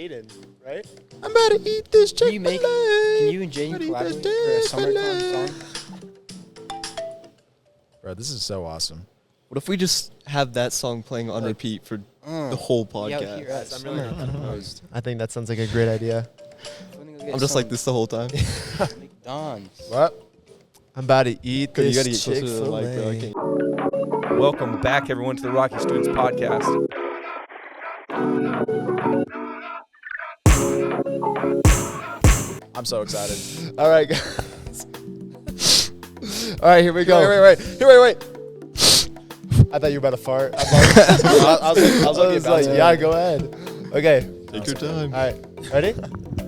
Jaden, right? I'm about to eat this chicken. Can you and Jaden collaborate for a SummerCon song? Bro, this is so awesome. What if we just have that song playing on repeat for the whole podcast? Hear us. I'm really opposed. I think that sounds like a great idea. I'm just like this the whole time. McDonald's. What? I'm about to eat You this gotta get closer to the mic, bro. I Chick-fil-A. can't- Welcome back, everyone, to the Rocky Students Podcast. I'm so excited. All right, guys. All right, here we go. Wait. I thought you were about to fart. I was like, yeah, go ahead. Okay. Take your time. All right. Ready?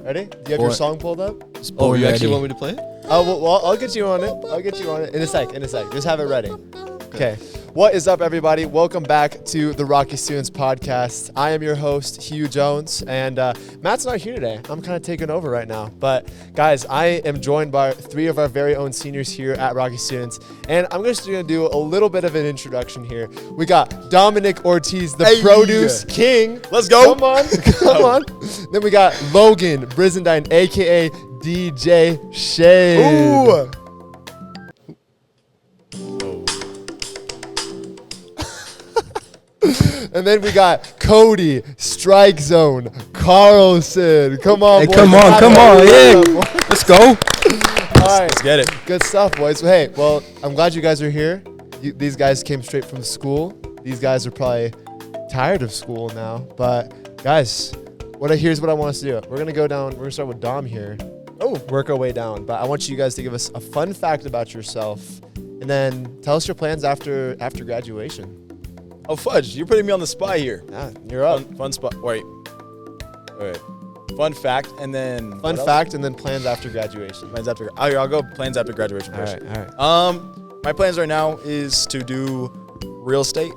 Ready? Do you have your song pulled up? Oh, you actually want me to play it? Oh, well, I'll get you on it. In a sec. Just have it ready. Okay. What is up, everybody? Welcome back to the Rocky Students Podcast. I am your host, Hugh Jones, and Matt's not here today. I'm kind of taking over right now. But, guys, I am joined by three of our very own seniors here at Rocky Students, and I'm just going to do a little bit of an introduction here. We got Dominic Ortiz, the produce king. Let's go. Come on. Then we got Logan Brisendine, a.k.a. DJ Shane. Ooh. And then we got Cody, Strike Zone, Carlson. Come on, Hey, boys. come on, yeah. Let's go. All right. Let's get it. Good stuff, boys. Hey, well, I'm glad you guys are here. These guys came straight from school. These guys are probably tired of school now. But, guys, here's what I want us to do. We're going to start with Dom here. Work our way down. But I want you guys to give us a fun fact about yourself. And then tell us your plans after graduation. Oh, fudge. You're putting me on the spot here. Yeah, you're up. Fun spot. Wait. Fun fact, and then... Fun fact, and then plans after graduation. Plans after... I'll go plans after graduation first. All right. My plans right now is to do real estate.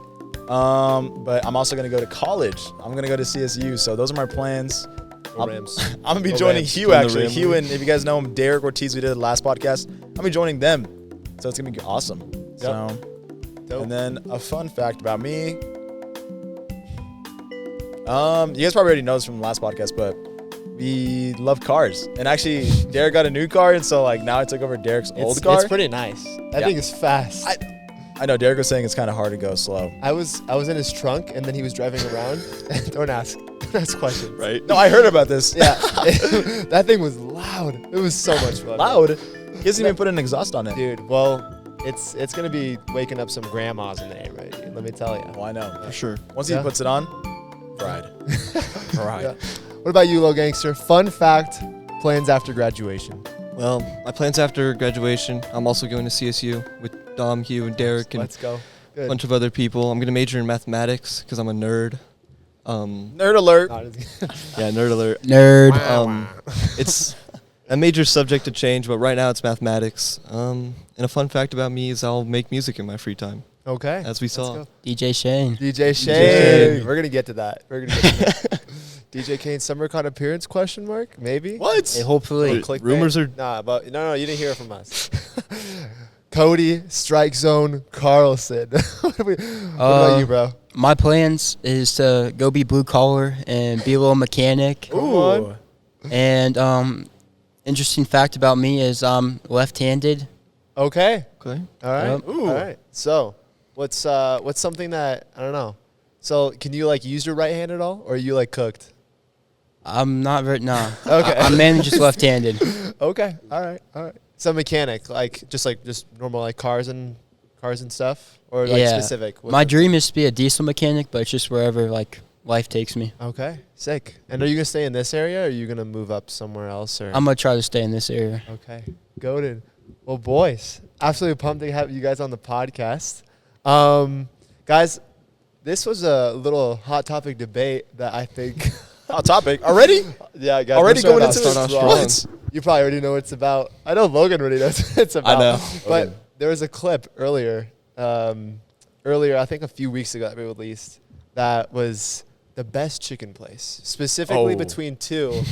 But I'm also going to go to college. I'm going to go to CSU. So those are my plans. Rams. I'm going to be Go joining Rams. Hugh, Join the actually. Rams. Hugh, and if you guys know him, Derek Ortiz, we did the last podcast. I'm going to be joining them. So it's going to be awesome. Yep. So... Dope. And then a fun fact about me. You guys probably already know this from the last podcast, but we love cars. And actually, Derek got a new car, and so like now I took over Derek's old car. It's pretty nice. That thing is fast. I know Derek was saying it's kind of hard to go slow. I was in his trunk, and then he was driving around. Don't ask questions. Right? No, I heard about this. Yeah, that thing was loud. It was so much fun. Loud. He hasn't even put an exhaust on it. Dude. Well, it's gonna be waking up some grandmas in the neighborhood, dude. Let me tell you. Oh, I know. For sure. Once Yeah. he puts it on, fried. Fried. Yeah. What about you, Low Gangster? Fun fact: plans after graduation. Well, my plans after graduation, I'm also going to CSU with Dom, Hugh, and Derek, and Let's go. a Good. bunch of other people. I'm going to major in mathematics because I'm a nerd. Nerd alert. Yeah, nerd alert. Nerd. It's a major subject to change, but right now it's mathematics. And a fun fact about me is I'll make music in my free time, Okay. as we Let's saw. go. DJ Shane. DJ Shane. Shane. We're gonna get to that. DJ Kane's SummerCon appearance? Question mark? Maybe. What? Hey, hopefully. Clickbait. Rumors are- no, you didn't hear it from us. Cody, Strike Zone, Carlson. What about you, bro? My plans is to go be blue collar and be a little mechanic. Come on. And interesting fact about me is I'm left-handed. Okay. Okay. All right. Yep. All right. So, what's something that I don't know? So, can you like use your right hand at all, or are you like cooked? I'm not very nah. Okay. I'm mainly just left-handed. Okay. All right. So mechanic, like just normal like cars and stuff, or like Yeah. specific. My dream is to be a diesel mechanic, but it's just wherever like life takes me. Okay. Sick. And are you gonna stay in this area, or are you gonna move up somewhere else? Or I'm gonna try to stay in this area. okay. Goated. Well, boys, absolutely pumped to have you guys on the podcast. Guys, this was a little hot topic debate that I think. Hot topic. Already? Yeah, guys. Already we're going starting into off this? strong. What? You probably already know what it's about. I know Logan already knows what it's about. I know. But there was a clip earlier, I think a few weeks ago that we released, that was the best chicken place, specifically Oh. between two.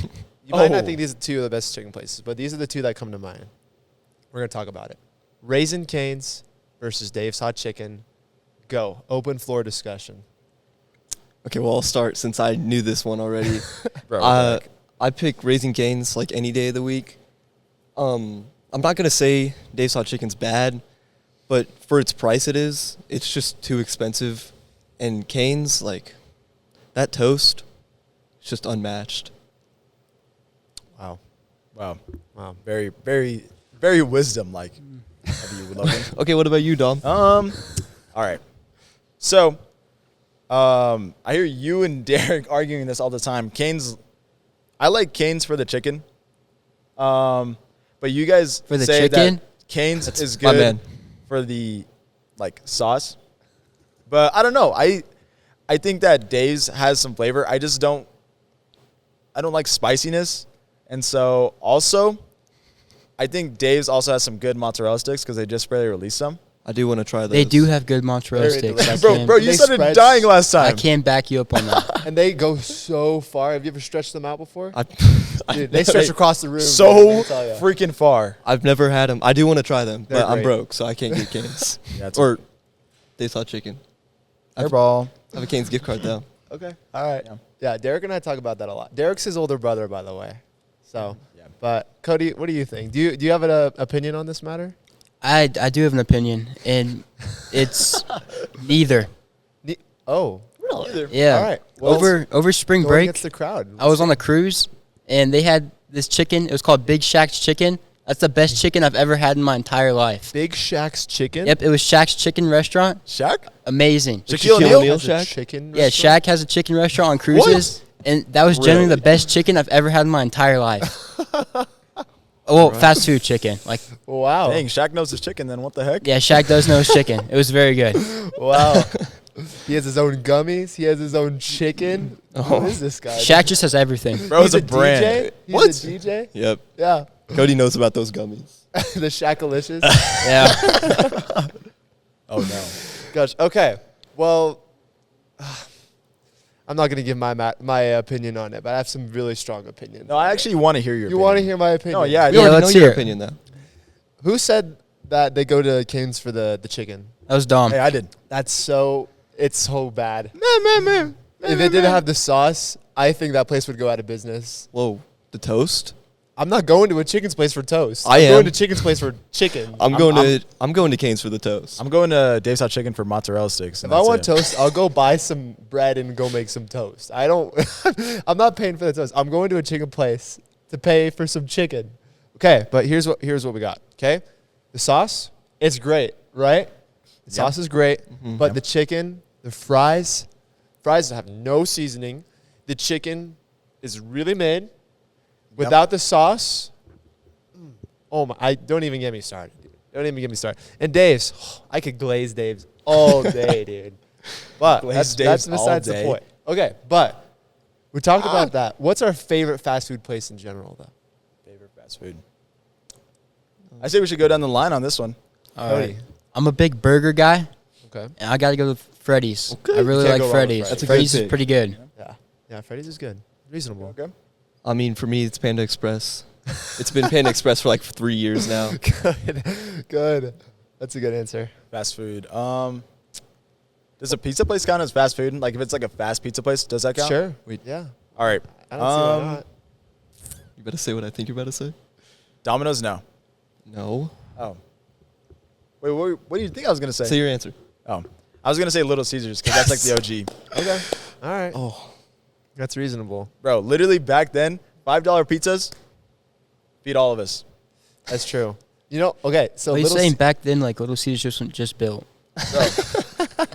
You might not Oh. think these are two of the best chicken places, but these are the two that come to mind. We're going to talk about it. Raising Cane's versus Dave's Hot Chicken. Go. Open floor discussion. Okay, well, I'll start since I knew this one already. Bro, what the heck? I pick Raising Cane's like any day of the week. I'm not gonna say Dave's Hot Chicken's bad, but for its price it's just too expensive. And Cane's, like, that toast, it's just unmatched. Wow. Wow. Wow. Very, very, very wisdom like of you, Logan. Okay, what about you, Dom? All right. So, I hear you and Derek arguing this all the time. I like Cane's for the chicken. But you guys For the say chicken? that Cane's is my good man. for the like sauce. But I don't know. I think that Dave's has some flavor. I don't like spiciness. And so also I think Dave's also has some good mozzarella sticks because they just barely released some. I do want to try those. They do have good mozzarella Very sticks. I Bro, can- you They started spread- dying last I time. can back you up on that. And they go so far. Have you ever stretched them out before? Dude, they I've stretch across the room. So dude, let me tell ya. freaking far. never had them. I do want to try them, They're but I'm great. broke, so I can't get Cane's. Yeah, it's Or Dave's Hot Chicken. Airball. I have a Cane's gift card, though. Okay. All right. Yeah. Yeah, Derek and I talk about that a lot. Derek's his older brother, by the way. So, Yeah. but Cody, what do you think? Do you have an opinion on this matter? I do have an opinion, and it's neither. Oh, really? Yeah. All right. Well, Over spring go break, against the crowd. I was on a cruise, and they had this chicken. It was called Big Shack's Chicken. That's the best chicken I've ever had in my entire life. Big Shack's Chicken. Yep, it was Shack's Chicken Restaurant. Shaq? Amazing. Shaquille Shaquille O'Neal? O'Neal Has a Shack? chicken. Yeah, restaurant? Shaq has a chicken restaurant on cruises, and that was generally the best chicken I've ever had in my entire life. Well, fast food chicken. Like, Wow. Dang, Shaq knows his chicken then. What the heck? yeah, Shaq does know his chicken. It was very good. Wow. He has his own gummies. He has his own chicken. Oh. Who is this guy? Shaq just has everything. Bro, He's it's a brand. DJ? He's What? a DJ? Yep. Yeah. Cody knows about those gummies. The Shackalicious. Yeah. Oh, no. Gosh. Okay. Well, I'm not gonna give my opinion on it, but I have some really strong opinions. No, I actually want to hear your You opinion. want to hear my opinion? No, yeah. We Yeah, already let's know hear your it. opinion, though. Who said that they go to Cane's for the chicken? That was Dom. Hey, I did. It's so bad. If it didn't have the sauce, I think that place would go out of business. Whoa, the toast? I'm not going to a chicken's place for toast. I I'm am. going to chicken's place for chicken. I'm going to Cane's for the toast. I'm going to Dave's Hot Chicken for mozzarella sticks. If I want toast, I'll go buy some bread and go make some toast. I don't. I'm not paying for the toast. I'm going to a chicken place to pay for some chicken. Okay, but here's what we got. Okay, the sauce, it's great, right? The sauce is great, but the chicken, the fries have no seasoning. The chicken is really mid. Without the sauce, oh my! Don't even get me started. Dude. Don't even get me started. And Dave's, I could glaze Dave's all day, dude. But Glaze that's Dave's all besides the day? point. Okay, but we talked about that. What's our favorite fast food place in general, though? Favorite fast food. I say we should go down the line on this one. All Cody. right. I'm a big burger guy, Okay. and I got to go with Freddy's. I really Can't like go wrong with Freddy's. Freddy's. That's a good Freddy's is pick. pretty good. Yeah, Freddy's is good. Reasonable. Okay. I mean, for me, it's Panda Express. It's been Panda Express for like 3 years now. Good. That's a good answer. Fast food. Does a pizza place count as fast food? Like if it's like a fast pizza place, does that count? Sure. Wait. Yeah. All right. I don't see why not. You better say what I think you're about to say. Domino's, no. No. Oh. Wait, what do you think I was gonna say? Say your answer. Oh, I was gonna say Little Caesars because that's like the OG. Okay. All right. Oh, That's reasonable. Bro, literally back then, $5 pizzas feed all of us. That's true. You know, okay, so What are you Little saying C- back then? Like Little Caesars just built.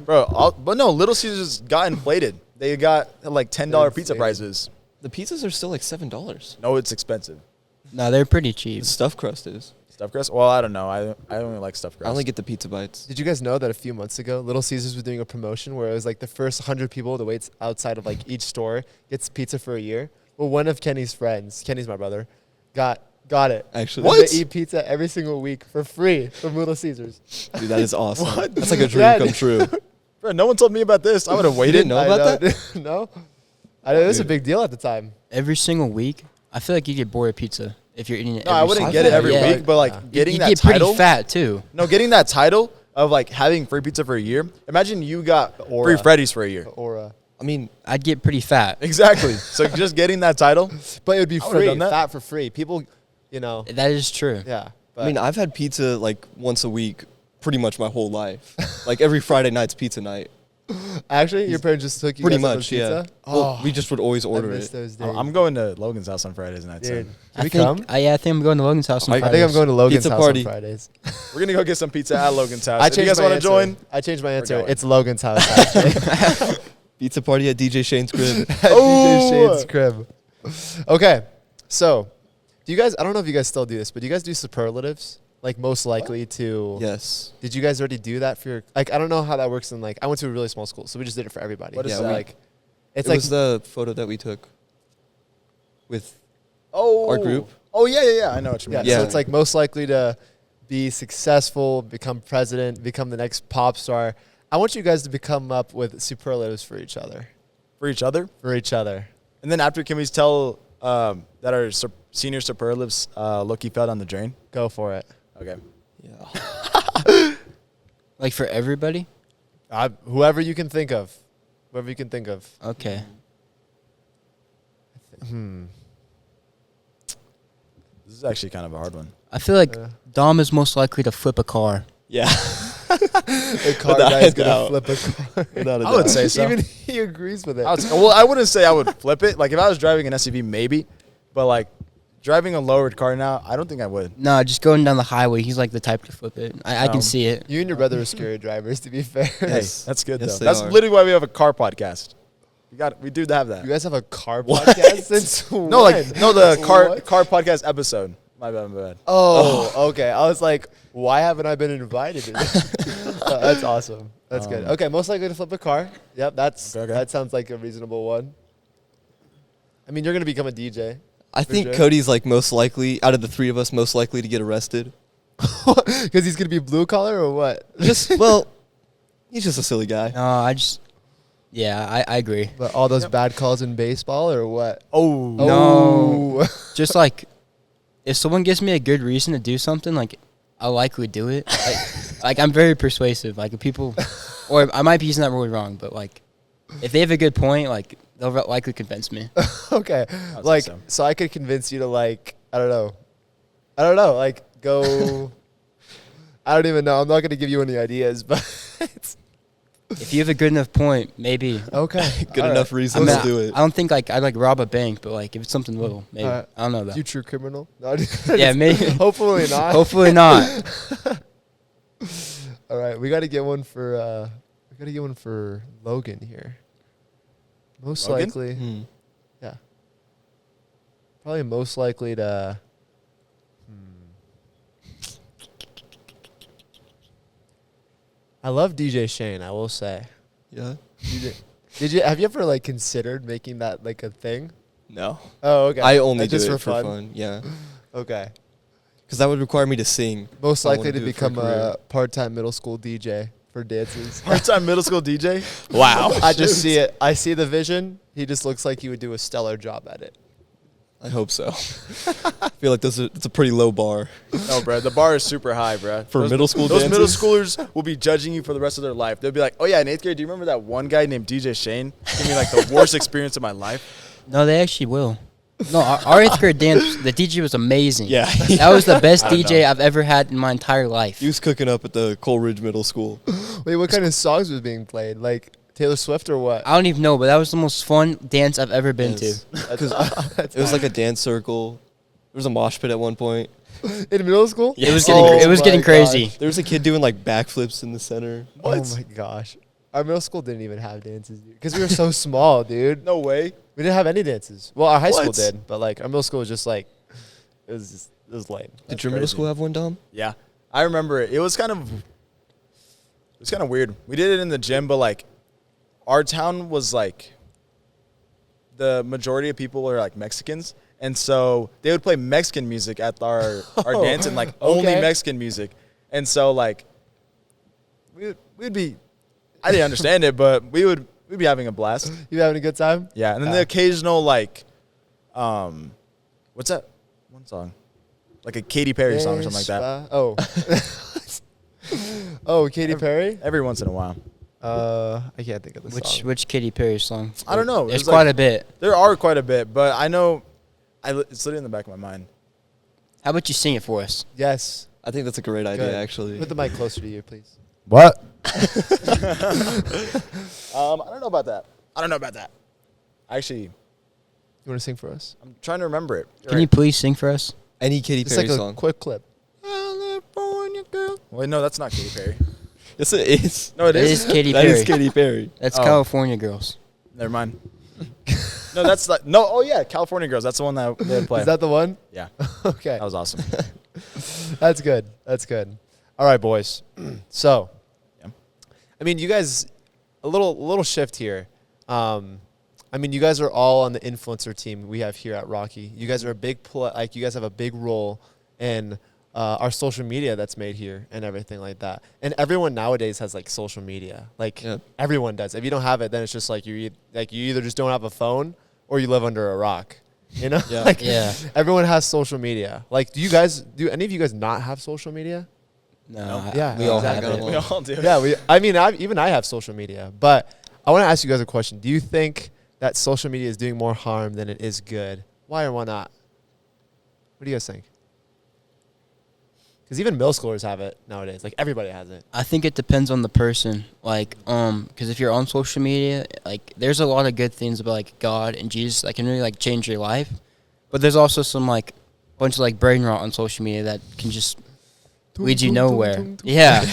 But no, Little Caesars got inflated. They got like $10 pizza inflated. prices. the pizzas are still like $7. No, it's expensive. No, they're pretty cheap. The stuffed crust is. Stuffed crust? Well, I don't know. I only like stuffed crust. I only get the pizza bites. Did you guys know that a few months ago, Little Caesars was doing a promotion where it was like the first 100 people to wait outside of like each store gets pizza for a year? Well, one of Kenny's friends, Kenny's my brother, got it. Actually, And they eat pizza every single week for free from Little Caesars. dude, that is awesome. What? That's like a dream Yeah, come dude. true. Bro, no one told me about this. I would have You waited. didn't know I about that? no? I know it was a Dude. big deal at the time. Every single week, I feel like you get bored of pizza if you're eating it. No, every I wouldn't single get it day. every Yeah. week, but like Yeah. getting you that get title. pretty fat too. No, getting that title of like having free pizza for a year. Imagine you got aura. free Freddy's for a year. Aura. I mean, I'd get pretty fat. Exactly. So just getting that title. But it would be I would've free, done that. fat for free. People, you know, That is true. yeah. But I mean, I've had pizza like once a week, pretty much my whole life. Like every Friday night's pizza night. actually, your parents just took you Pretty guys up on much, yeah. pizza? Well, we just would always I order miss it. those days. I'm going to Logan's house on Fridays nights. Dude, So can we come? I think I'm going to Logan's house on I I Fridays. think I'm going to Logan's Pizza house party. on Fridays. we're gonna go get some pizza at Logan's house. I If you changed guys my want to answer. join? I changed my answer. going. It's Logan's house, actually. Pizza party at DJ Shane's crib. At DJ Shane's crib. Okay, so do you guys? I don't know if you guys still do this, but do you guys do superlatives? Like most likely to. Yes. Did you guys already do that for your? Like I don't know how that works in like I went to a really small school, so we just did it for everybody. What is So, that? like? It's It like was the photo that we took with Oh, our group. Oh yeah. I know what you yeah, mean. So Yeah. it's like most likely to be successful, become president, become the next pop star. I want you guys to come up with superlatives for each other. For each other. For each other. And then after, can we tell that our senior superlatives Loki fell down the drain? Go for it. Okay. Yeah. Like for everybody? Whoever you can think of. Whoever you can think of. Okay. This is actually kind of a hard one. I feel like Yeah. Dom is most likely to flip a car. Yeah. The car Without guy's a gonna doubt. flip a car. Without a I would doubt. say so. Even he agrees with it. Well, I wouldn't say I would flip it. Like if I was driving an SUV, maybe, but like driving a lowered car now, I don't think I would. No, just going down the highway, he's like the type to flip it. I can see it. You and your brother are scary drivers, to be fair. Yes. Hey, that's good Yes, though. they That's are. literally why we have a car podcast. We do have that. You guys have a car podcast since No, when? like no, the What? car podcast episode. My bad. Oh, okay. I was like, why haven't I been invited to this? That's awesome. That's good. Okay, most likely to flip a car. Yep, Okay. that sounds like a reasonable one. I mean, you're gonna become a DJ. I For think sure. Cody's like most likely, out of the three of us, most likely to get arrested. Because he's gonna be blue collar or what? Just, well, he's just a silly guy. No, I agree. But all those bad calls in baseball or what? Oh, No. Just like, if someone gives me a good reason to do something, like, I'll likely do it. Like I'm very persuasive. Like, if people, or I might be using that really wrong, but like, if they have a good point, like, they'll likely convince me. Okay. I'd Like, say so. so I could convince you to like, I don't know, like go. I don't even know. I'm not gonna give you any ideas, but If you have a good enough point, maybe. okay. Good All enough right. reason I to do it. I don't think like I'd like rob a bank, but like if it's something little, maybe. Alright. I don't know though. Future criminal? No, Yeah, maybe. Hopefully not. Hopefully not. All right, we got to get one for Logan here. Most Logan? likely, Hmm. yeah. Probably most likely to. I love DJ Shane. I will say. Yeah. Did you have you ever like considered making that like a thing? No. Oh, okay. I only do Just it for fun. Yeah. Okay. Because that would require me to sing. Most I wanna likely to do it for a become a part-time middle school DJ for dances. part-time middle school DJ. Wow. I just see it. I see the vision. He just looks like he would do a stellar job at it. I hope so. I feel like it's a pretty low bar. No, bro, the bar is super high, bro. For middle school those middle dances? schoolers will be judging you for the rest of their life. They'll be like, "Oh yeah, in 8th grade, do you remember that one guy named DJ Shane? Gave me like the worst experience of my life." No, they actually will. No, our 8th grade dance, the DJ was amazing. Yeah. That was the best I don't DJ know. I've ever had in my entire life. He was cooking up at the Coleridge Middle School. Wait, what kind of songs was being played? Like Taylor Swift or what? I don't even know, but that was the most fun dance I've ever been Yes. to. 'Cause it was like a dance circle. There was a mosh pit at one point. In middle school? It was Yeah. getting it was my getting crazy. gosh. There was a kid doing like backflips in the center. Oh my gosh. Our middle school didn't even have dances, dude. Because we were so small, dude. No way. We didn't have any dances. Well, our high school What? did, but like our middle school was just like, it was lame. Did your middle crazy. school have one, Dom? Yeah, I remember it. It was kind of weird. We did it in the gym, but like, our town was like, the majority of people were like Mexicans, and so they would play Mexican music at our dance, and like only okay. Mexican music, and so like, we'd be, I didn't understand it, but we'd be having a blast. You having a good time? Yeah, and then the occasional like, what's that one song? Like a Katy Perry song or something like that. Oh. Oh, Katy Perry? Every once in a while. I can't think of the song. Which Katy Perry song? I don't know. There's It's quite like- a bit. There are quite a bit, but I know it's literally in the back of my mind. How about you sing it for us? Yes. I think that's a great idea, Good. actually. Put the mic closer to you, please. What? I don't know about that. Actually, You want to sing for us? I'm trying to remember it. Can you please sing for us? Any Katy Just Perry like a song. quick clip. California girl. Wait, no, that's not Katy Perry. Yes, it is. No, it It is. is Katy That Perry. is Katy Perry. That's Oh. California Girls. Never mind. No, that's like no. Oh yeah, California Girls. That's the one that they would play. Is that the one? Yeah, Okay. that was awesome. That's good. That's good. All right, boys. So, Yeah. I mean, you guys, a little shift here. I mean, you guys are all on the influencer team we have here at Rocky. You guys are a big you guys have a big role in our social media that's made here and everything like that. And everyone nowadays has like social media. Like Yeah. everyone does. If you don't have it, then it's just like you either just don't have a phone or you live under a rock. You know? Yeah. Like, Yeah. everyone has social media. Like, do any of you guys not have social media? No. Yeah, We all exactly. have it. We all do. Yeah, I have social media, but I want to ask you guys a question. Do you think that social media is doing more harm than it is good? Why or why not? What do you guys think? Because even middle schoolers have it nowadays. Like, everybody has it. I think it depends on the person. Like, because if you're on social media, like, there's a lot of good things about like God and Jesus that can really like change your life. But there's also some like bunch of like brain rot on social media that can just lead you nowhere. Yeah.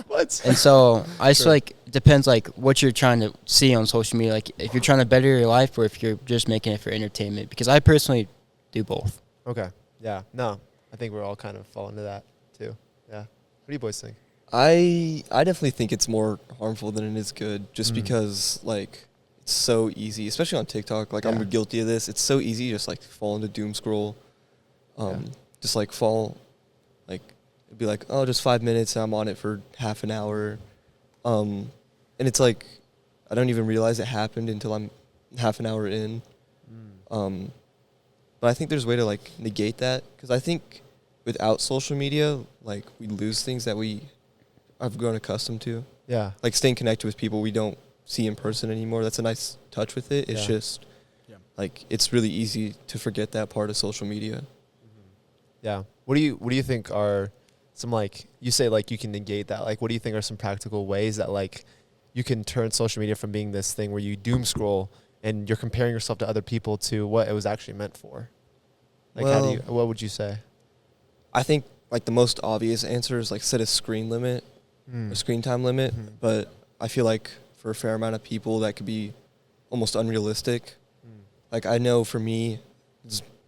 What? And so I just like depends like what you're trying to see on social media. Like if you're trying to better your life or if you're just making it for entertainment. Because I personally do both. Okay. Yeah. No. I think we're all kind of fall into that too. Yeah. What do you boys think? I definitely think it's more harmful than it is good, just Mm. because like it's so easy, especially on TikTok. Like Yeah. I'm guilty of this. It's so easy to just like fall into doom scroll. Just like fall, like it'd be like, oh, just 5 minutes and I'm on it for half an hour, and it's like I don't even realize it happened until I'm half an hour in. But I think there's a way to like negate that, because I think without social media, like we lose things that I've grown accustomed to, Yeah. like staying connected with people we don't see in person anymore. That's a nice touch with it. It's Yeah. just like it's really easy to forget that part of social media. Yeah. What do you think are some, like, you say like you can negate that. Like, what do you think are some practical ways that like you can turn social media from being this thing where you doom scroll and you're comparing yourself to other people to what it was actually meant for? Like, what would you say? I think like the most obvious answer is like set a screen limit, a screen time limit. Mhm. But I feel like for a fair amount of people that could be almost unrealistic. Like I know for me,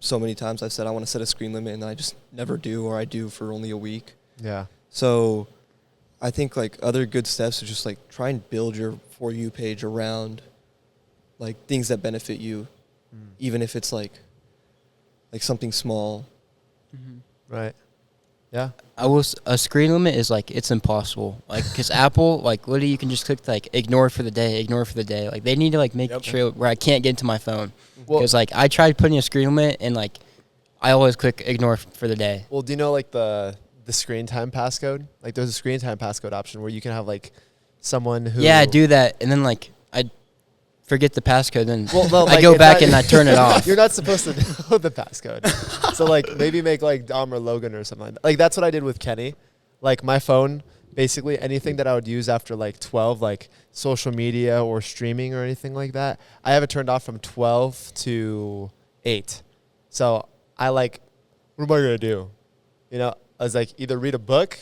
so many times I've said I want to set a screen limit and then I just never do, or I do for only a week. Yeah. So I think like other good steps are just like try and build your For You page around like things that benefit you, even if it's like something small. Right. Yeah. A screen limit is like it's impossible. Like because Apple like literally you can just click like ignore for the day. Like they need to like make Yep. sure where I can't get into my phone. Well- Because like I tried putting a screen limit and like I always click ignore for the day. Well, do you know like the screen time passcode? Like, there's a screen time passcode option where you can have like someone who. Yeah, I do that and then like I forget the passcode and Well, no, I like, go it's back not- and I turn it off. You're not supposed to know the passcode. So like maybe make like Dom or Logan or something like that. Like that's what I did with Kenny. Like my phone, basically anything that I would use after like 12, like social media or streaming or anything like that, I have it turned off from 12 to 8. So I like, what am I gonna do? You know, I was like either read a book.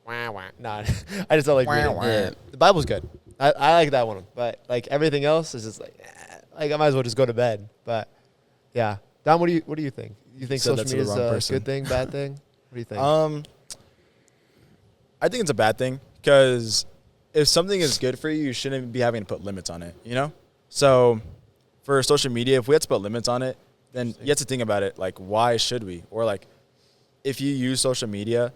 Nah, I just don't like reading. Yeah. The Bible's good. I like that one, but like everything else is just like I might as well just go to bed. But yeah, Dom, what do you think? You think Said social that to media the is wrong a person. good thing, bad thing? What do you think? I think it's a bad thing because if something is good for you, you shouldn't be having to put limits on it, you know? So for social media, if we had to put limits on it, then you have to think about it, like, why should we? Or, like, if you use social media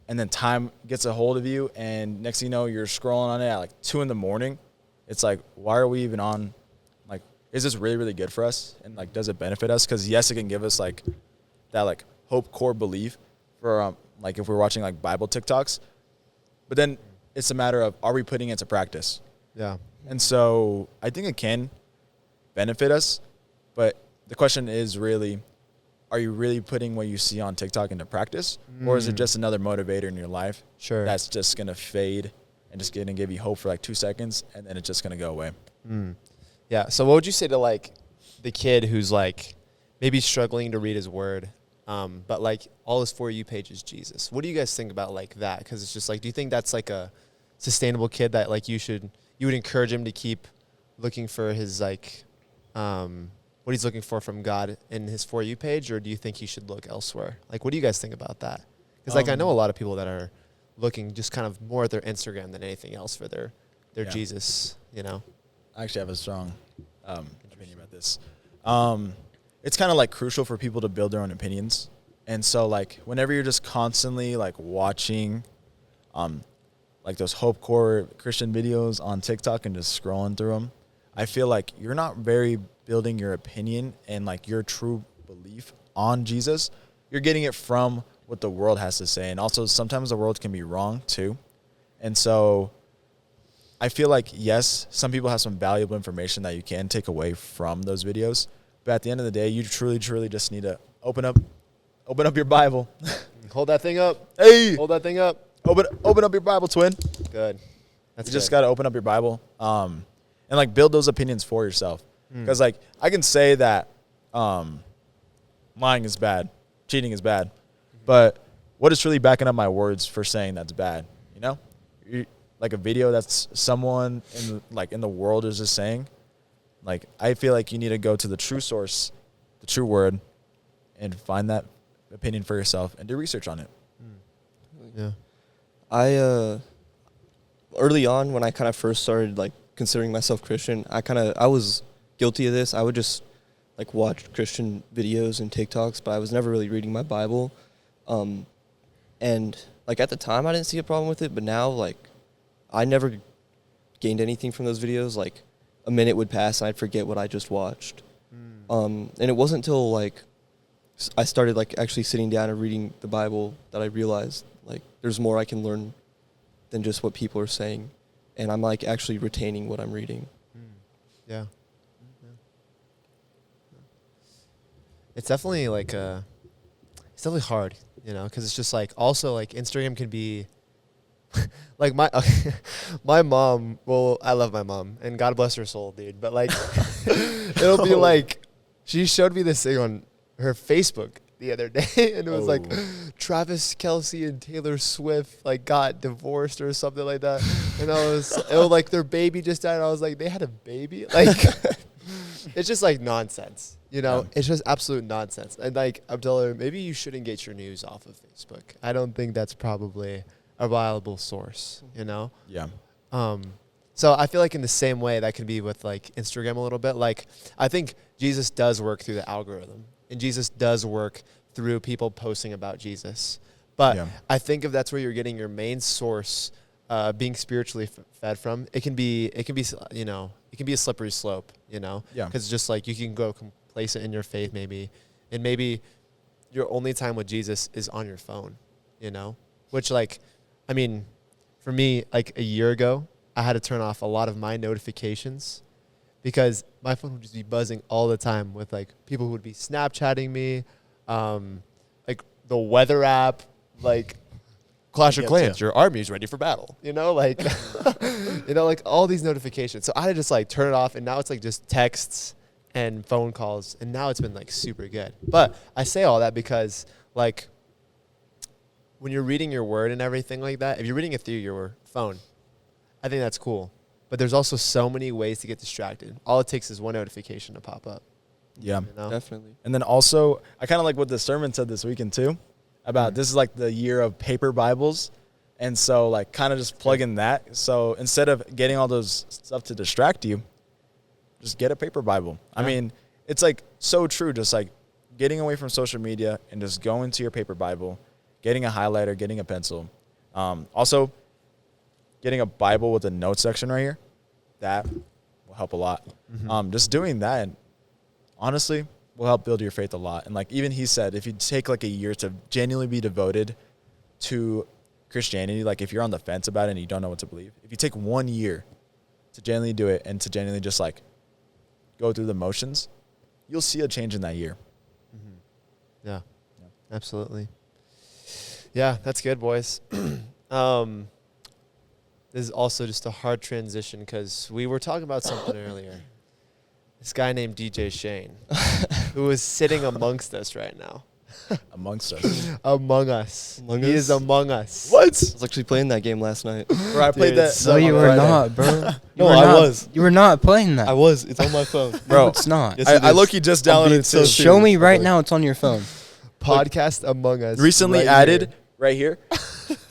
and then time gets a hold of you and next thing you know, you're scrolling on it at, like, 2 in the morning, it's like, why are we even on? Like, is this really, really good for us? And, like, does it benefit us? Because, yes, it can give us, like, that, like, hope core belief for, like, if we're watching, like, Bible TikToks. But then it's a matter of, are we putting it to practice? Yeah. And so I think it can benefit us, but the question is really, are you really putting what you see on TikTok into practice? Or is it just another motivator in your life Sure. that's just going to fade and just going to give you hope for like 2 seconds, and then it's just going to go away? Yeah. So what would you say to like the kid who's like maybe struggling to read his word, but like all his For You page is Jesus? What do you guys think about like that? Because it's just like, do you think that's like a sustainable kid that like you would encourage him to keep looking for his like what he's looking for from God in his For You page, or do you think he should look elsewhere? Like, what do you guys think about that? Because like I know a lot of people that are looking just kind of more at their Instagram than anything else for their Jesus, you know? I actually have a strong opinion about this. It's kind of like crucial for people to build their own opinions. And so like whenever you're just constantly like watching like those Hope Core Christian videos on TikTok and just scrolling through them, I feel like you're not very building your opinion and like your true belief on Jesus. You're getting it from what the world has to say. And also sometimes the world can be wrong too. And so I feel like, yes, some people have some valuable information that you can take away from those videos. But at the end of the day, you truly, truly just need to open up your Bible. Hold that thing up. Hey, Hold that thing up. open up your Bible, twin. Good. That's You just good. got to open up your Bible and like build those opinions for yourself. Because like I can say that lying is bad, cheating is bad, but what is truly backing up my words for saying that's bad? You know, like a video that's someone in the world is just saying. Like I feel like you need to go to the true source, the true word, and find that opinion for yourself and do research on it. Yeah. I early on when I kind of first started like considering myself Christian, I was guilty of this. I would just like watch Christian videos and TikToks, but I was never really reading my Bible. And like at the time I didn't see a problem with it, but now like I never gained anything from those videos. Like a minute would pass and I'd forget what I just watched. And it wasn't until like I started like actually sitting down and reading the Bible that I realized like there's more I can learn than just what people are saying, and I'm like actually retaining what I'm reading. Yeah. It's definitely like it's definitely hard, you know, because it's just like also like Instagram can be like my mom. Well, I love my mom and God bless her soul, dude. But like it'll be like she showed me this thing on her Facebook the other day, and it was like Travis Kelce and Taylor Swift like got divorced or something like that, and it was like their baby just died. And I was like, they had a baby, like it's just like nonsense, you know. Yeah. It's just absolute nonsense. And like I'm telling her, maybe you shouldn't get your news off of Facebook. I don't think that's probably a viable source, you know. Yeah. So I feel like in the same way that can be with like Instagram a little bit. Like I think Jesus does work through the algorithm, and Jesus does work through people posting about Jesus. But Yeah. I think if that's where you're getting your main source, being spiritually fed from, it can be, you know, it can be a slippery slope, you know. Yeah. Because just like you can go complacent in your faith maybe, and maybe your only time with Jesus is on your phone, you know. Which like, I mean, for me, like a year ago, I had to turn off a lot of my notifications because my phone would just be buzzing all the time with like people who would be Snapchatting me, like the weather app, like Clash of Yeah, Clans, too. your army's ready for battle, you know, like, you know, like all these notifications. So I had to just like turn it off, and now it's like just texts and phone calls, and now it's been like super good. But I say all that because like when you're reading your word and everything like that, if you're reading it through your phone, I think that's cool. But there's also so many ways to get distracted. All it takes is one notification to pop up. Yeah. You know? Definitely. And then also, I kind of like what the sermon said this weekend too, about this is like the year of paper Bibles. And so like kind of just plug in that. So instead of getting all those stuff to distract you, just get a paper Bible. I mean, it's like so true. Just like getting away from social media and just going to your paper Bible, getting a highlighter, getting a pencil. Also, getting a Bible with a note section right here, that will help a lot. Just doing that, and honestly, will help build your faith a lot. And like even he said, if you take like a year to genuinely be devoted to Christianity, like if you're on the fence about it and you don't know what to believe, if you take 1 year to genuinely do it and to genuinely just like go through the motions, you'll see a change in that year. Yeah, absolutely. Yeah, that's good, boys. This is also just a hard transition because we were talking about something earlier. This guy named DJ Shane, who is sitting amongst us right now. Amongst us. Among us. Among He us? is among us. What? I was actually playing that game last night. Bro, I played Dude, that. it's No, So you on were Friday. not, bro. You No, were I not- was. You were not playing that. I was. It's on my phone. Bro, No, it's not. Yes, I it is. low-key just I'm being downloaded so it. Show me serious. right now. It's on your phone. Podcast Among Us. Recently right added, here. right here.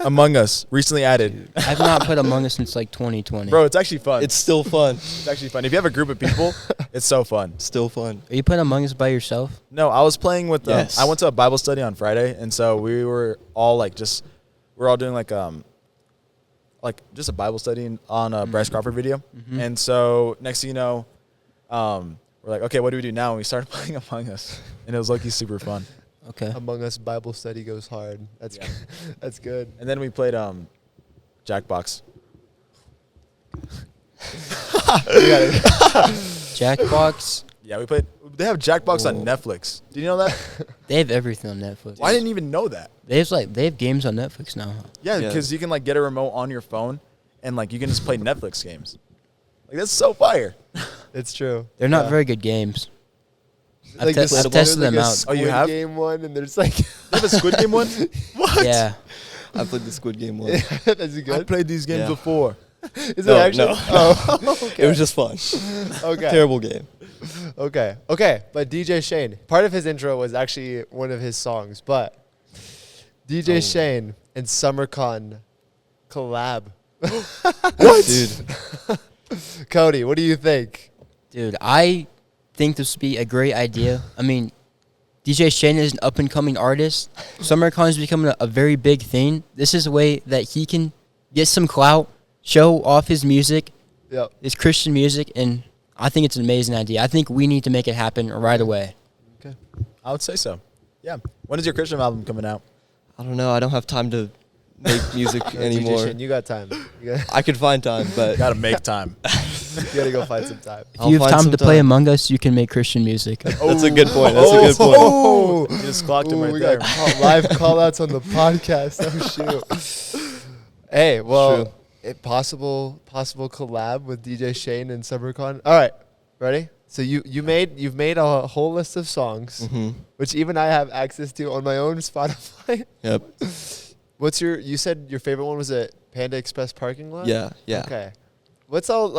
Among Us. Recently added. I've not played Among Us since like 2020. Bro, it's actually fun. It's still fun. It's actually fun. If you have a group of people, it's so fun. Still fun. Are you playing Among Us by yourself? No, I was playing with Yes. I went to a Bible study on Friday, and so we were all like we're all doing like just a Bible study on a Bryce Crawford video. Mhm. And so next thing you know, we're like, okay, what do we do now? And we started playing Among Us, and it was like super fun. Okay. Among Us Bible study goes hard. That's Yeah. that's good. And then we played Jackbox. Jackbox. Yeah, we played. They have Jackbox on Netflix. Do you know that? They have everything on Netflix. I didn't even know that. They have games on Netflix now. Yeah, Yeah. because you can like get a remote on your phone, and like you can just play Netflix games. Like that's so fire. It's true. They're not Yeah. very good games. I've, Like this- I've tested there's them like a out. Oh, you Squid have? Game one, and there's like They have a Squid Game one. What? Yeah. I played the Squid Game one. Is it I good? played these games Yeah. before. Is No, it actually? no. Oh, okay. It was just fun. Okay. Terrible game. Okay. But DJ Shane, part of his intro was actually one of his songs, but DJ Oh. Shane and SummerCon collab. What? Dude. Cody, what do you think? Dude, I think this would be a great idea. I mean, DJ Shane is an up-and-coming artist. SummerCon is becoming a very big thing. This is a way that he can get some clout, show off his music, Yep. his Christian music, and I think it's an amazing idea. I think we need to make it happen right away. I would say so. Yeah. When is your Christian album coming out? I don't know. I don't have time to make music DJ anymore. Shane, you got time. You I could find time, but Gotta make time. gotta go find some time. If I'll you have find time some to play time. Among Us, you can make Christian music. That's a good point. That's a good point. Oh, You just clocked him right we there. got live call-outs on the podcast. Oh, shoot. Hey, well, True. possible collab with DJ Shane and SummerCon. All right, ready? So you've made a whole list of songs, Mhm. which even I have access to on my own Spotify. Yep. You said your favorite one was at Panda Express parking lot? Yeah. Yeah. Okay. What's all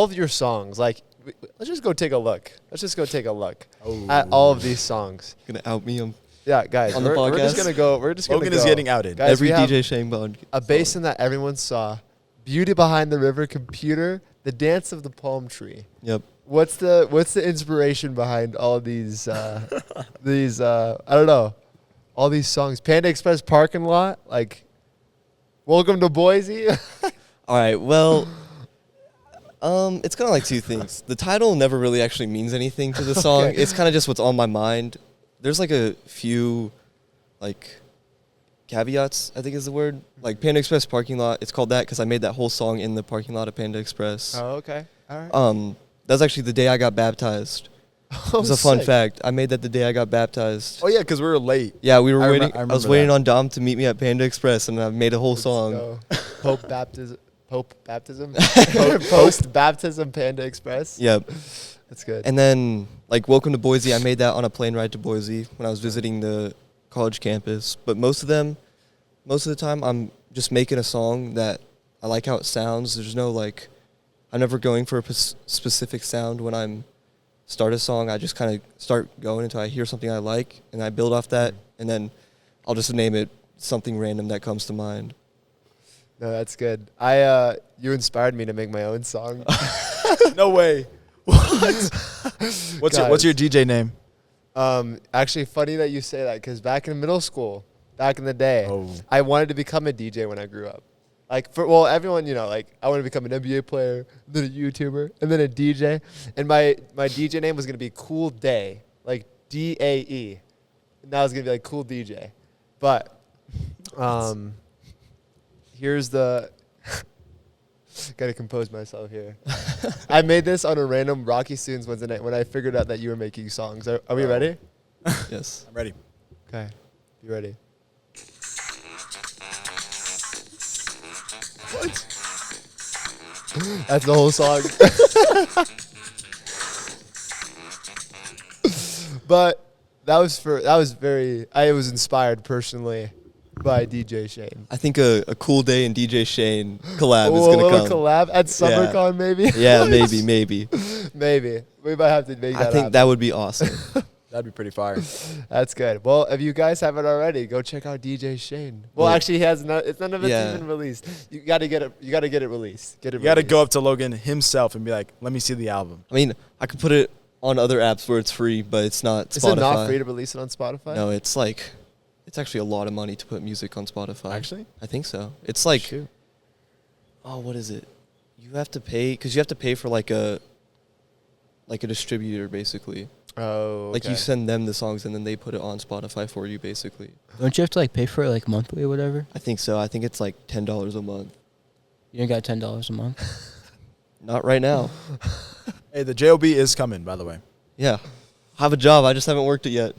of your songs? Like, let's just go take a look. Let's just go take a look at all of these songs. Gonna out me. Yeah, guys, On the we're just podcast? gonna go. We're just gonna Logan go. is getting outed. Guys, Every we have DJ Shane Bond. a basin that everyone saw, Beauty Behind the River, Computer, The Dance of the Palm Tree. Yep. What's the inspiration behind all these I don't know, all these songs? Panda Express parking lot, like Welcome to Boise. All right. Well, it's kind of like two things. The title never really actually means anything to the song. Okay. It's kind of just what's on my mind. There's like a few, like, caveats, I think is the word. Like Panda Express parking lot. It's called that because I made that whole song in the parking lot of Panda Express. Oh, okay. All right. That's actually the day I got baptized. It was a fun fact. I made that the day I got baptized. Oh yeah, because we were late. Yeah, we were I waiting. remember I was waiting that. on Dom to meet me at Panda Express, and I made a whole song. Post baptism, post baptism, Panda Express. Yep. That's good. And then, like, Welcome to Boise, I made that on a plane ride to Boise when I was visiting the college campus. But most of the time, I'm just making a song that I like how it sounds. There's no, like, I'm never going for a specific sound when I'm start a song. I just kind of start going until I hear something I like, and I build off that, and then I'll just name it something random that comes to mind. No, that's good. You inspired me to make my own song. No way. What? What's your DJ name? Actually, funny that you say that because back in middle school, back in the day, Oh. I wanted to become a DJ when I grew up. Everyone, like I wanted to become an NBA player, then a YouTuber, and then a DJ. And my DJ name was gonna be Cool Day, like DAE. And that was gonna be like Cool DJ. But here's the. Gotta compose myself here. I made this on a random Rocky Students Wednesday night when I figured out that you were making songs. Are we ready? Yes. I'm ready. Okay, be ready. What? That's the whole song. But I was inspired personally by DJ Shane. I think a cool day in DJ Shane collab is A gonna little come. collab at SummerCon, maybe. Yeah, maybe. Maybe we might have to make that. I think happen. that would be awesome. That'd be pretty fire. That's good. Well, if you guys haven't already, go check out DJ Shane. Well, Yeah. actually, he has none of it's Yeah. even released. You gotta get it. You gotta get it released. Get it. You got to released. go up to Logan himself and be like, "Let me see the album." I mean, I could put it on other apps where it's free, but it's not Spotify. Is it not free to release it on Spotify? No, it's actually a lot of money to put music on Spotify. Actually? I think so. It's like, Shoot. oh, what is it? You have to pay because you have to pay for like a distributor basically. Oh. Like you okay. send them the songs and then they put it on Spotify for you basically. Don't you have to like pay for it like monthly or whatever? I think so. I think it's like $10 a month. You don't got $10 a month. Not right now. Hey, the JOB is coming, by the way. Yeah. I have a job. I just haven't worked it yet.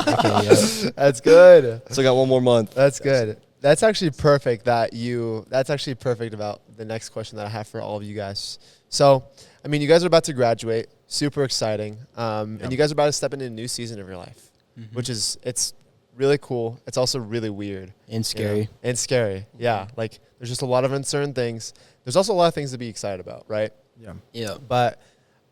Okay, yeah. That's good. So I got one more month. That's good. That's actually perfect. That's actually perfect about the next question that I have for all of you guys. So, I mean, you guys are about to graduate. Super exciting. And you guys are about to step into a new season of your life, Mhm. which is it's really cool. It's also really weird. And scary. You know? And scary. Yeah. Like there's just a lot of uncertain things. There's also a lot of things to be excited about, right? Yeah. Yeah. But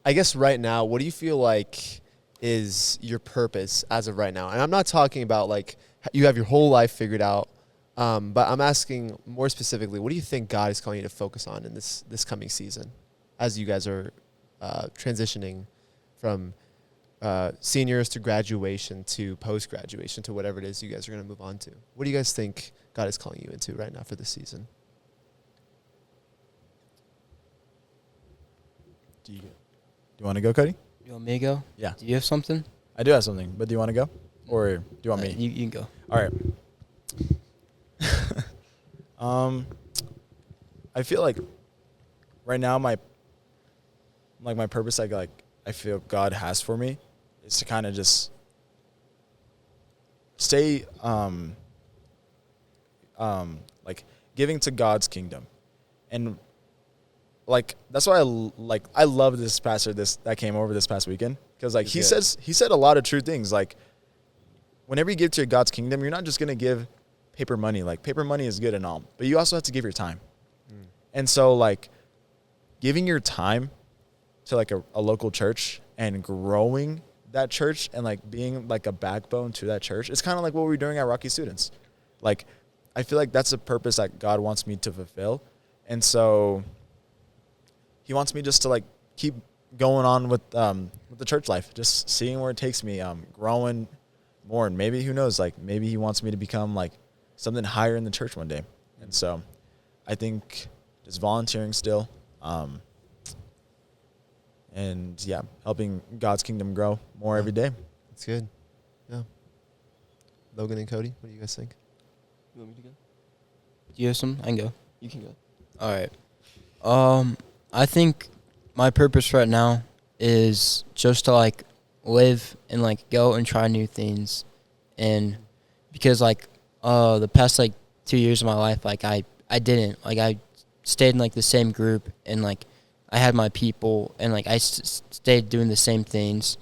I guess right now, what do you feel like is your purpose as of right now? And I'm not talking about like you have your whole life figured out, but I'm asking more specifically, what do you think God is calling you to focus on in this coming season as you guys are transitioning from seniors to graduation to post-graduation to whatever it is you guys are going to move on to? What do you guys think God is calling you into right now for this season? Do you want to go, Cody? You want me to go? Yeah. Do you have something? I do have something, but do you want to go? Or do you want me? You can go. All right. I feel like right now my purpose I feel God has for me is to kind of just stay like giving to God's kingdom. And like that's why I love this pastor that came over this past weekend because like he said a lot of true things. Like whenever you give to God's kingdom, you're not just gonna give paper money. Like paper money is good and all, but you also have to give your time. And so like giving your time to like a local church and growing that church and like being like a backbone to that church, it's kind of like what we're doing at Rocky Students. Like I feel like that's a purpose that God wants me to fulfill. And so he wants me just to like keep going on with the church life, just seeing where it takes me, growing more. And maybe, who knows, like maybe he wants me to become like something higher in the church one day. And so I think just volunteering still, and yeah, helping God's kingdom grow more every day. That's good. Yeah. Logan and Cody, what do you guys think? You want me to go? Do you have some? I can go. You can go. All right. I think my purpose right now is just to like live and like go and try new things, and because like the past like 2 years of my life, like I didn't, like I stayed in like the same group and like I had my people and like I stayed doing the same things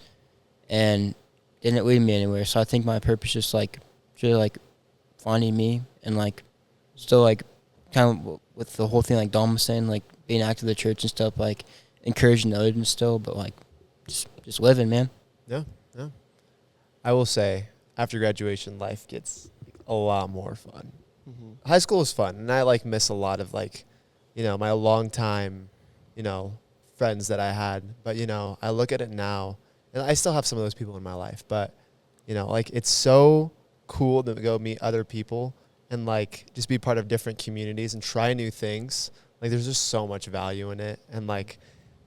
and didn't lead me anywhere. So I think my purpose is like really like finding me and like still like kind of with the whole thing like Dom was saying, like being active in the church and stuff, like encouraging others and still, but like just living, man. Yeah, yeah. I will say, after graduation, life gets a lot more fun. Mm-hmm. High school is fun, and I like miss a lot of like, you know, my long time, you know, friends that I had. But you know, I look at it now, and I still have some of those people in my life. But you know, like it's so cool to go meet other people and like just be part of different communities and try new things. Like there's just so much value in it, and like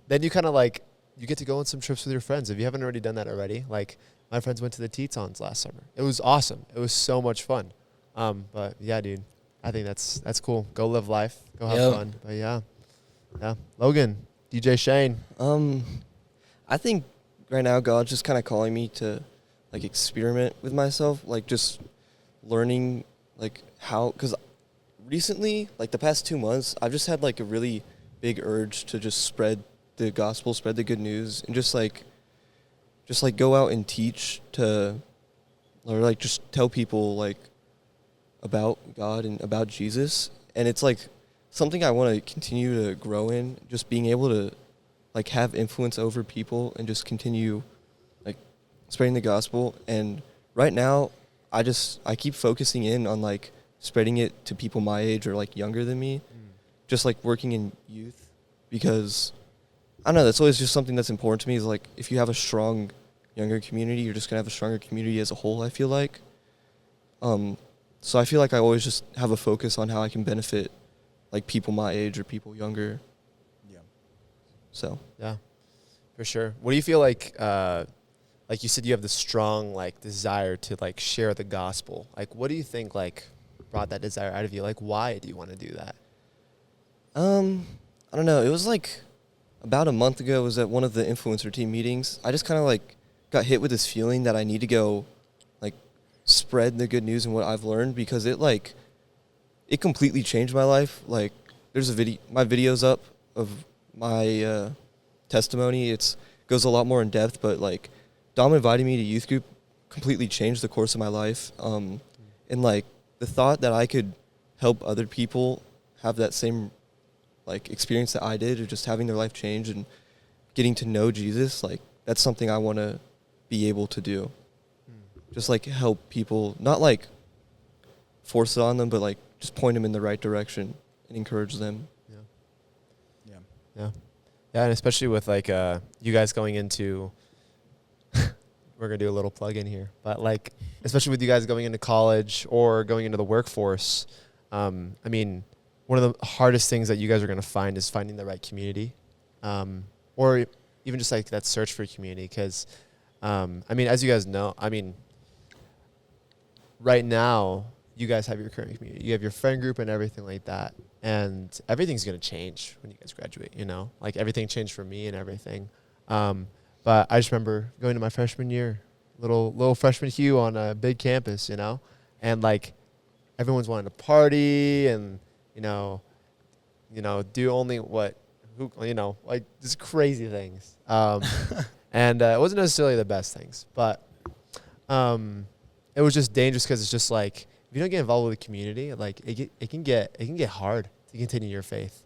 then you kind of like you get to go on some trips with your friends if you haven't already done that already. Like my friends went to the Tetons last summer. It was awesome. It was so much fun. But yeah, dude, I think that's cool. Go live life. Go have Yep. fun. But yeah. Logan, DJ Shane. I think right now God's just kind of calling me to like experiment with myself, like just learning like how, because recently, like the past 2 months, I've just had like a really big urge to just spread the gospel, spread the good news, and just like go out and teach or like just tell people like about God and about Jesus. And it's like something I want to continue to grow in, just being able to like have influence over people and just continue like spreading the gospel. And right now I keep focusing in on like spreading it to people my age or like younger than me, just like working in youth, because I don't know, that's always just something that's important to me, is like if you have a strong younger community, you're just gonna have a stronger community as a whole, I feel like. So I feel like I always just have a focus on how I can benefit like people my age or people younger. Yeah. So Yeah, for sure. What do you feel like you said you have the strong like desire to like share the gospel. Like what do you think like brought that desire out of you? Like why do you want to do that? I don't know. It was like about a month ago, I was at one of the influencer team meetings. I just kind of like got hit with this feeling that I need to go like spread the good news and what I've learned, because it completely changed my life. Like there's my video's up of my testimony. It goes a lot more in depth, but like Dom invited me to youth group completely changed the course of my life. And like the thought that I could help other people have that same like experience that I did, or just having their life change and getting to know Jesus, like that's something I want to be able to do. Just like help people, not like force it on them, but like just point them in the right direction and encourage them. Yeah, and especially with like you guys going into we're gonna do a little plug in here, but like especially with you guys going into college or going into the workforce, I mean, one of the hardest things that you guys are gonna find is finding the right community, or even just like that search for community. Because I mean, as you guys know, I mean, right now you guys have your current community, you have your friend group and everything like that, and everything's gonna change when you guys graduate. You know, like everything changed for me and everything. But I just remember going to my freshman year, little freshman Hugh on a big campus, you know, and like everyone's wanting to party and you know, do only like just crazy things. And it wasn't necessarily the best things, but it was just dangerous because it's just like if you don't get involved with the community, like it can get hard to continue your faith,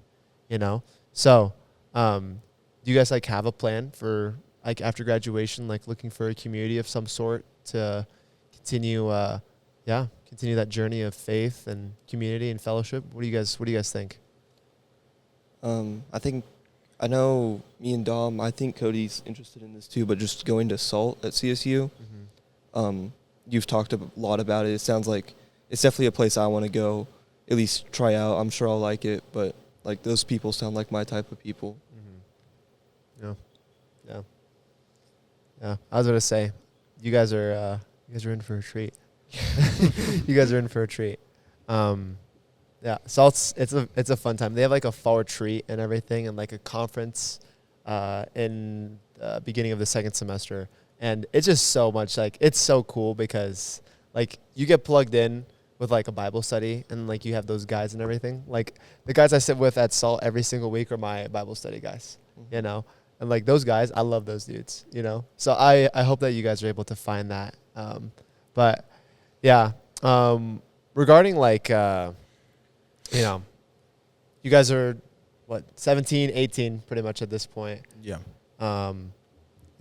you know. So, do you guys like have a plan for like after graduation, like looking for a community of some sort to continue that journey of faith and community and fellowship? What do you guys think? I know me and Dom, I think Cody's interested in this too, but just going to SALT at CSU. You've talked a lot about it. It sounds like it's definitely a place I want to go, at least try out. I'm sure I'll like it, but like those people sound like my type of people. Yeah. I was gonna say, you guys are in for a treat. You guys are in for a treat. Yeah, SALT's it's a fun time. They have like a fall retreat and everything, and like a conference in the beginning of the second semester. And it's just so much, like, it's so cool because like you get plugged in with like a Bible study, and like you have those guys and everything. Like the guys I sit with at SALT every single week are my Bible study guys, you know. And like those guys, I love those dudes, you know. So I hope that you guys are able to find that. But yeah, regarding like you know, you guys are, 17, 18 pretty much at this point. Yeah. And,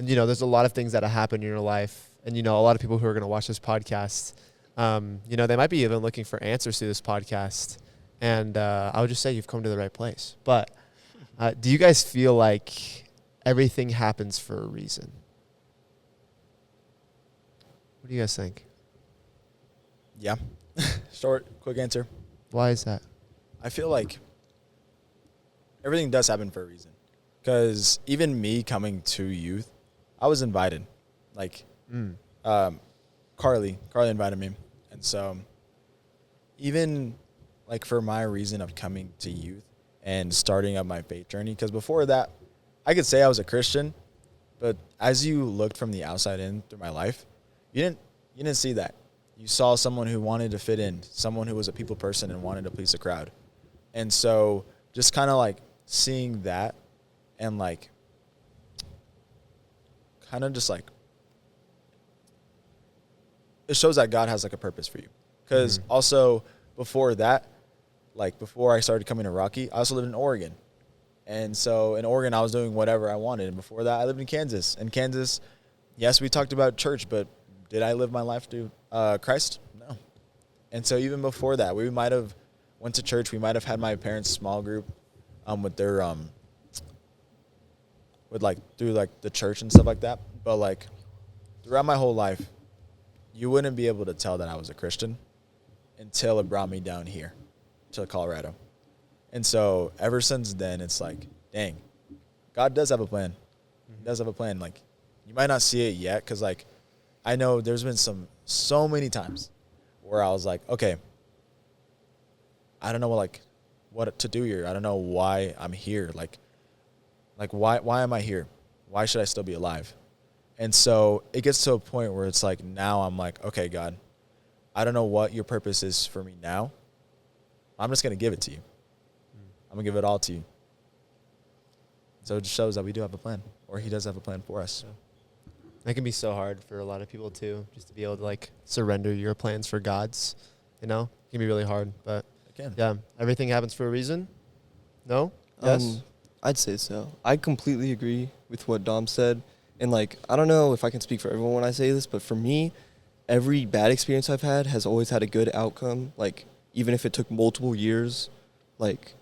you know, there's a lot of things that have happened in your life. And, you know, a lot of people who are going to watch this podcast, you know, they might be even looking for answers to this podcast. And I would just say you've come to the right place. But do you guys feel like everything happens for a reason? What do you guys think? Yeah. Short, quick answer. Why is that? I feel like everything does happen for a reason. Because even me coming to youth, I was invited. Like, Carly invited me. And so even like for my reason of coming to youth and starting up my faith journey. Because before that, I could say I was a Christian, but as you looked from the outside in through my life, you didn't see that. You saw someone who wanted to fit in, someone who was a people person and wanted to please the crowd. And so just kind of like seeing that and like kind of just like it shows that God has like a purpose for you. Because also before that, like before I started coming to Rocky, I also lived in Oregon. And so in Oregon, I was doing whatever I wanted. And before that, I lived in Kansas. In Kansas, yes, we talked about church, but did I live my life to Christ? No. And so even before that, we might have went to church. We might have had my parents' small group with their with like through like the church and stuff like that. But like throughout my whole life, you wouldn't be able to tell that I was a Christian until it brought me down here to Colorado. And so ever since then, it's like, dang, God does have a plan. He does have a plan. Like, you might not see it yet because, like, I know there's been so many times where I was like, okay, I don't know what to do here. I don't know why I'm here. Like why am I here? Why should I still be alive? And so it gets to a point where it's like now I'm like, okay, God, I don't know what your purpose is for me now. I'm just going to give it to you. I'm going to give it all to you. So it just shows that we do have a plan, or he does have a plan for us. That can be so hard for a lot of people too, just to be able to like surrender your plans for God's, you know? It can be really hard, but It can. yeah, everything happens for a reason. No? Yes? I'd say so. I completely agree with what Dom said. And, like, I don't know if I can speak for everyone when I say this, but for me, every bad experience I've had has always had a good outcome. Like, even if it took multiple years, like,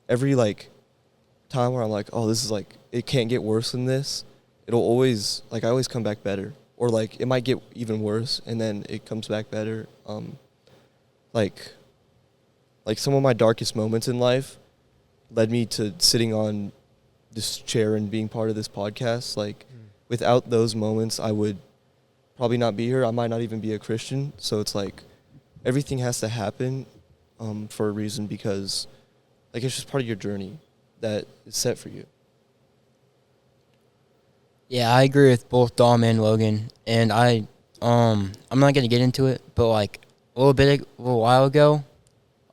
every, like, time where I'm like, oh, this is, like, it can't get worse than this, it'll always, like, I always come back better. Or, like, it might get even worse, and then it comes back better. Like some of my darkest moments in life led me to sitting on this chair and being part of this podcast. Like, without those moments, I would probably not be here. I might not even be a Christian. So it's like everything has to happen for a reason, because, like, it's just part of your journey that is set for you. Yeah, I agree with both Dom and Logan, and I'm not gonna get into it, but like a little while ago,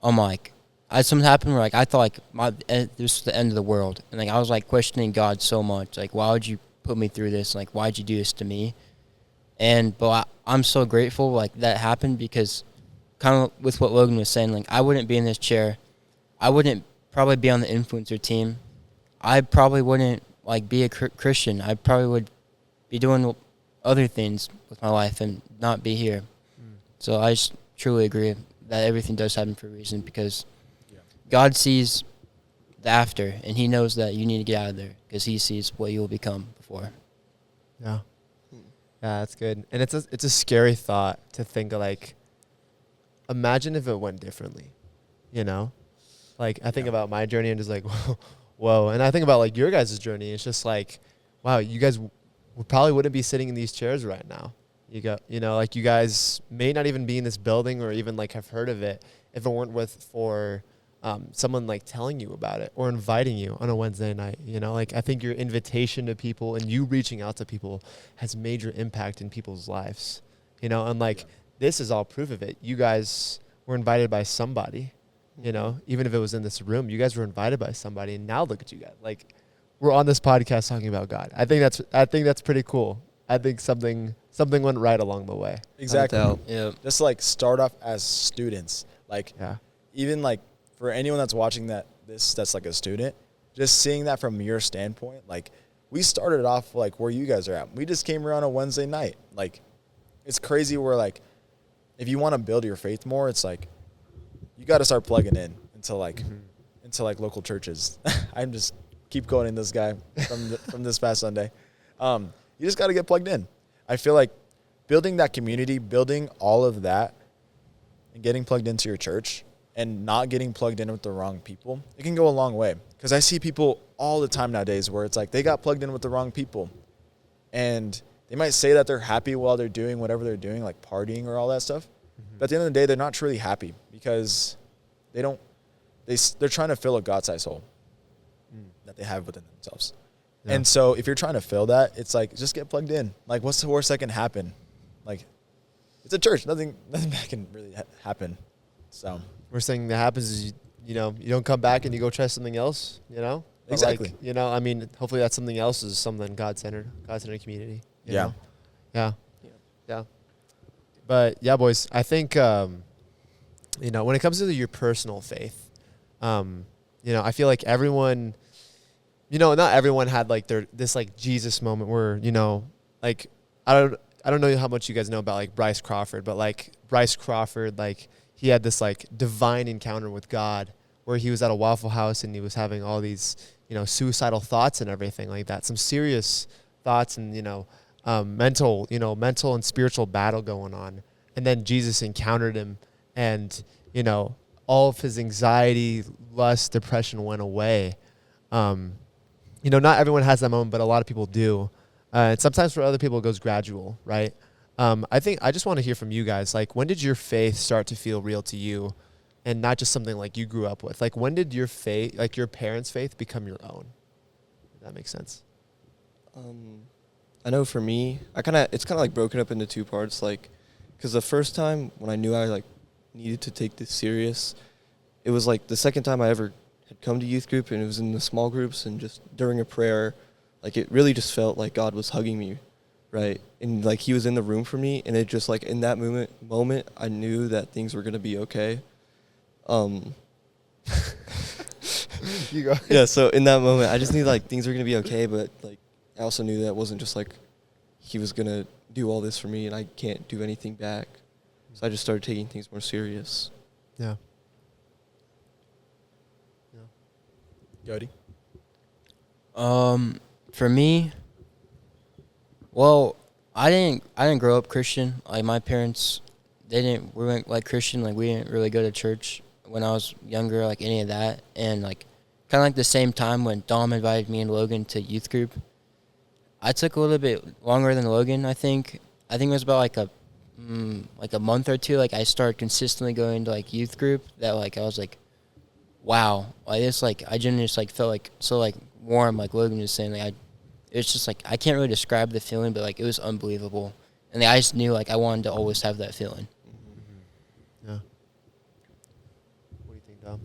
like I had something happen where like I thought like this was the end of the world, and like I was like questioning God so much, like why would you put me through this? Like why'd you do this to me? But I'm so grateful like that happened, because kind of with what Logan was saying, like I wouldn't be in this chair, I wouldn't probably be on the influencer team, I probably wouldn't like be a Christian. I probably would be doing other things with my life and not be here. So I just truly agree that everything does happen for a reason, because God sees the after, and he knows that you need to get out of there because he sees what you will become before. Yeah. Yeah, that's good. And it's a scary thought to think of, like, imagine if it went differently, you know? Like, I think about my journey and just like, whoa. And I think about, like, your guys' journey. It's just like, wow, you guys probably wouldn't be sitting in these chairs right now. Like, you guys may not even be in this building or even, like, have heard of it if it weren't for someone, like, telling you about it or inviting you on a Wednesday night. You know, like, I think your invitation to people and you reaching out to people has major impact in people's lives, you know, and, like, this is all proof of it. You guys were invited by somebody, you know, even if it was in this room, you guys were invited by somebody, and now look at you guys. Like, we're on this podcast talking about God. I think that's pretty cool. I think something went right along the way. Exactly. Yeah. Just like start off as students. Like, even like for anyone that's watching that's like a student, just seeing that from your standpoint, like we started off like where you guys are at. We just came around a Wednesday night. Like, it's crazy where, like, if you want to build your faith more, it's like you got to start plugging in into like local churches. I'm just keep quoting this guy from this past Sunday. You just got to get plugged in. I feel like building that community, building all of that, and getting plugged into your church and not getting plugged in with the wrong people, it can go a long way. Because I see people all the time nowadays where it's like they got plugged in with the wrong people. And they might say that they're happy while they're doing whatever they're doing, like partying or all that stuff. But at the end of the day, they're not truly happy because they're trying to fill a God-sized hole that they have within themselves. Yeah. And so if you're trying to fill that, it's like, just get plugged in. Like, what's the worst that can happen? Like, it's a church. Nothing bad can really happen. So Worst thing that happens is you don't come back and you go try something else. But Exactly. I mean, hopefully that something else is something God-centered community. you Yeah. know? Yeah. But yeah, boys, I think when it comes to your personal faith, I feel like everyone, not everyone had like this like Jesus moment where, like I don't know how much you guys know about like Bryce Crawford, but like Bryce Crawford, like he had this like divine encounter with God where he was at a Waffle House and he was having all these, suicidal thoughts and everything like that, some serious thoughts and, mental and spiritual battle going on. And then Jesus encountered him and, all of his anxiety, lust, depression went away. Not everyone has that moment, but a lot of people do. And sometimes for other people it goes gradual, right? I just want to hear from you guys. Like, when did your faith start to feel real to you and not just something like you grew up with? Like, when did your faith, like your parents' faith, become your own? If that makes sense. I know for me, it's kind of like broken up into two parts. Like, because the first time when I knew I like needed to take this serious, it was like the second time I ever had come to youth group, and it was in the small groups and just during a prayer. Like, it really just felt like God was hugging me, right? And like he was in the room for me, and it just like in that moment I knew that things were gonna be okay. You go. Yeah, so in that moment I just knew like things were gonna be okay, but like I also knew that it wasn't just like he was gonna do all this for me and I can't do anything back. So I just started taking things more serious. Yeah. Cody? For me, well, I didn't grow up Christian. Like, my parents, we weren't like Christian. Like, we didn't really go to church when I was younger, like any of that. And like, kind of like the same time when Dom invited me and Logan to youth group, I took a little bit longer than Logan. I think it was about like a month or two. Like, I started consistently going to like youth group that like I was like, wow, like this, like I genuinely just like felt like so like warm, like Logan was saying. Like, it's just like I can't really describe the feeling, but like it was unbelievable, and I just knew like I wanted to always have that feeling. Mm-hmm. Yeah. What do you think, Dom?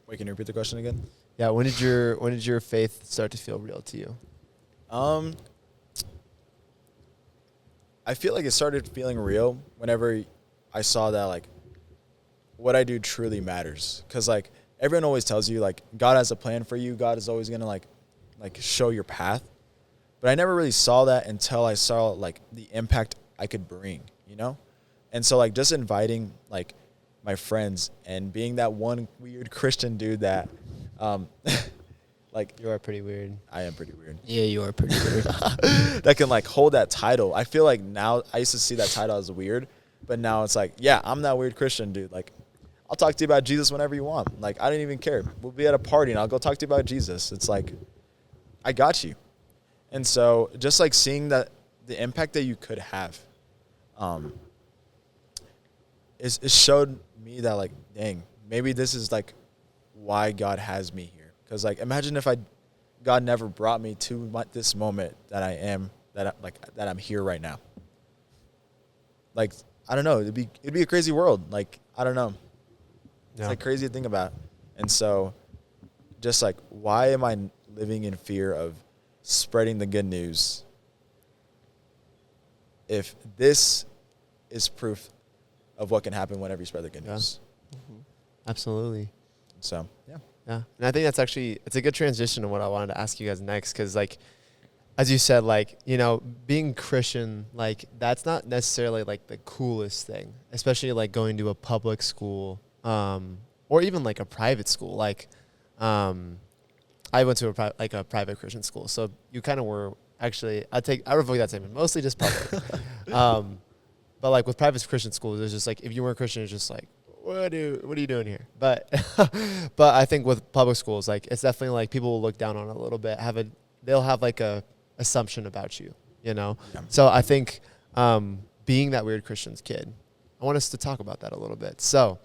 Wait, can you repeat the question again? Yeah. When did your faith start to feel real to you? I feel like it started feeling real whenever I saw that like what I do truly matters. Because like everyone always tells you like God has a plan for you. God is always gonna like show your path. But I never really saw that until I saw like the impact I could bring, And so like just inviting like my friends and being that one weird Christian dude that like You are pretty weird. I am pretty weird. Yeah, you are pretty weird. That can like hold that title. I feel like now I used to see that title as weird, but now it's like, yeah, I'm that weird Christian dude. Like, I'll talk to you about Jesus whenever you want. Like, I didn't even care. We'll be at a party and I'll go talk to you about Jesus. It's like, I got you. And so just like seeing that the impact that you could have, it showed me that like, dang, maybe this is like why God has me here. Because like, imagine if God never brought me to this moment that I am, that I'm here right now. Like, I don't know. It'd be a crazy world. Like, I don't know. It's like crazy to think about. And so just like, why am I living in fear of spreading the good news if this is proof of what can happen whenever you spread the good news? Mm-hmm. Absolutely. So, yeah. Yeah. And I think it's a good transition to what I wanted to ask you guys next. Cause like, as you said, like, being Christian, like that's not necessarily like the coolest thing, especially like going to a public school, or even like a private school. Like, I went to a private Christian school. So you kind of were actually, I revoke that statement, mostly just public. But like with private Christian schools, it's just like, if you weren't Christian, it's just like, what are you doing here? But I think with public schools, like it's definitely like people will look down on it a little bit. They'll have like a assumption about you, Yeah. So I think being that weird Christian's kid, I want us to talk about that a little bit. So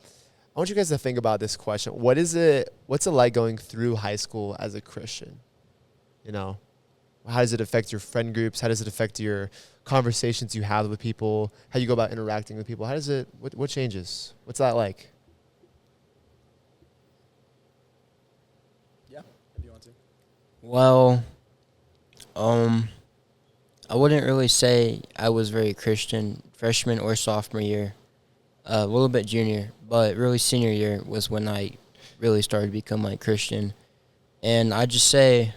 I want you guys to think about this question. What's it like going through high school as a Christian? You know, how does it affect your friend groups? How does it affect your conversations you have with people? How you go about interacting with people? What changes? What's that like? Yeah, if you want to. Well, I wouldn't really say I was very Christian freshman or sophomore year. A little bit junior, but really senior year was when I really started to become like Christian. And I just say,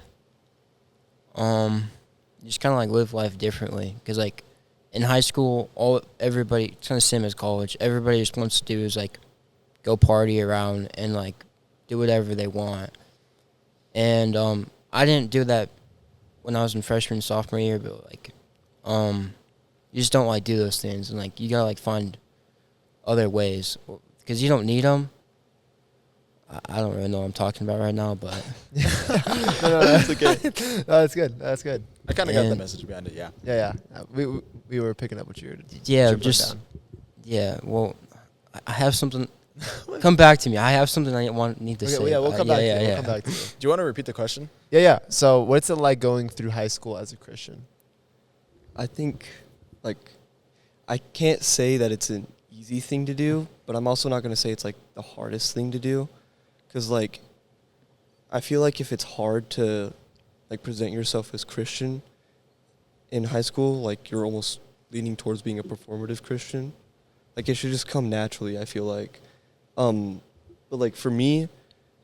just kind of like live life differently. Because like in high school, everybody, it's kind of same as college. Everybody just wants to do is like go party around and like do whatever they want. And I didn't do that when I was in freshman, sophomore year, but like, you just don't like do those things. And like, you gotta like find other ways because you don't need them. I don't really know what I'm talking about right now, but no, that's okay. No, that's good. That's good. I kind of got the message behind it. Yeah. Yeah. We were picking up what you were. Well, I have something. Come back to me. I have something I need to say. Okay, we'll come back to you. Yeah. We'll come back to you. Do you want to repeat the question? Yeah. So, what's it like going through high school as a Christian? I think, like, I can't say that it's an easy thing to do, but I'm also not going to say it's, like, the hardest thing to do. Because, like, I feel like if it's hard to, like, present yourself as Christian in high school, like, you're almost leaning towards being a performative Christian. Like, it should just come naturally, I feel like. But, like, for me,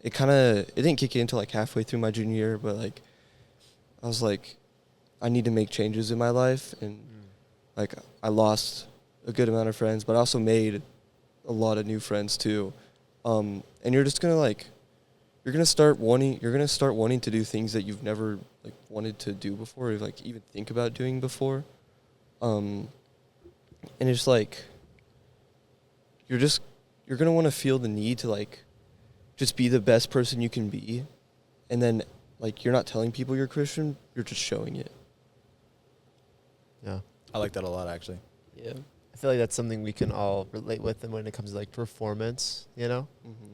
it didn't kick in until, like, halfway through my junior year, but, like, I was like, I need to make changes in my life, and like I lost a good amount of friends, but I also made a lot of new friends too. And you're just gonna you're gonna start wanting to do things that you've never like wanted to do before, or like even think about doing before. And it's like you're gonna want to feel the need to like just be the best person you can be, and then like you're not telling people you're Christian, you're just showing it. Yeah. I like that a lot, actually. Yeah. I feel like that's something we can all relate with when it comes to like performance, you know,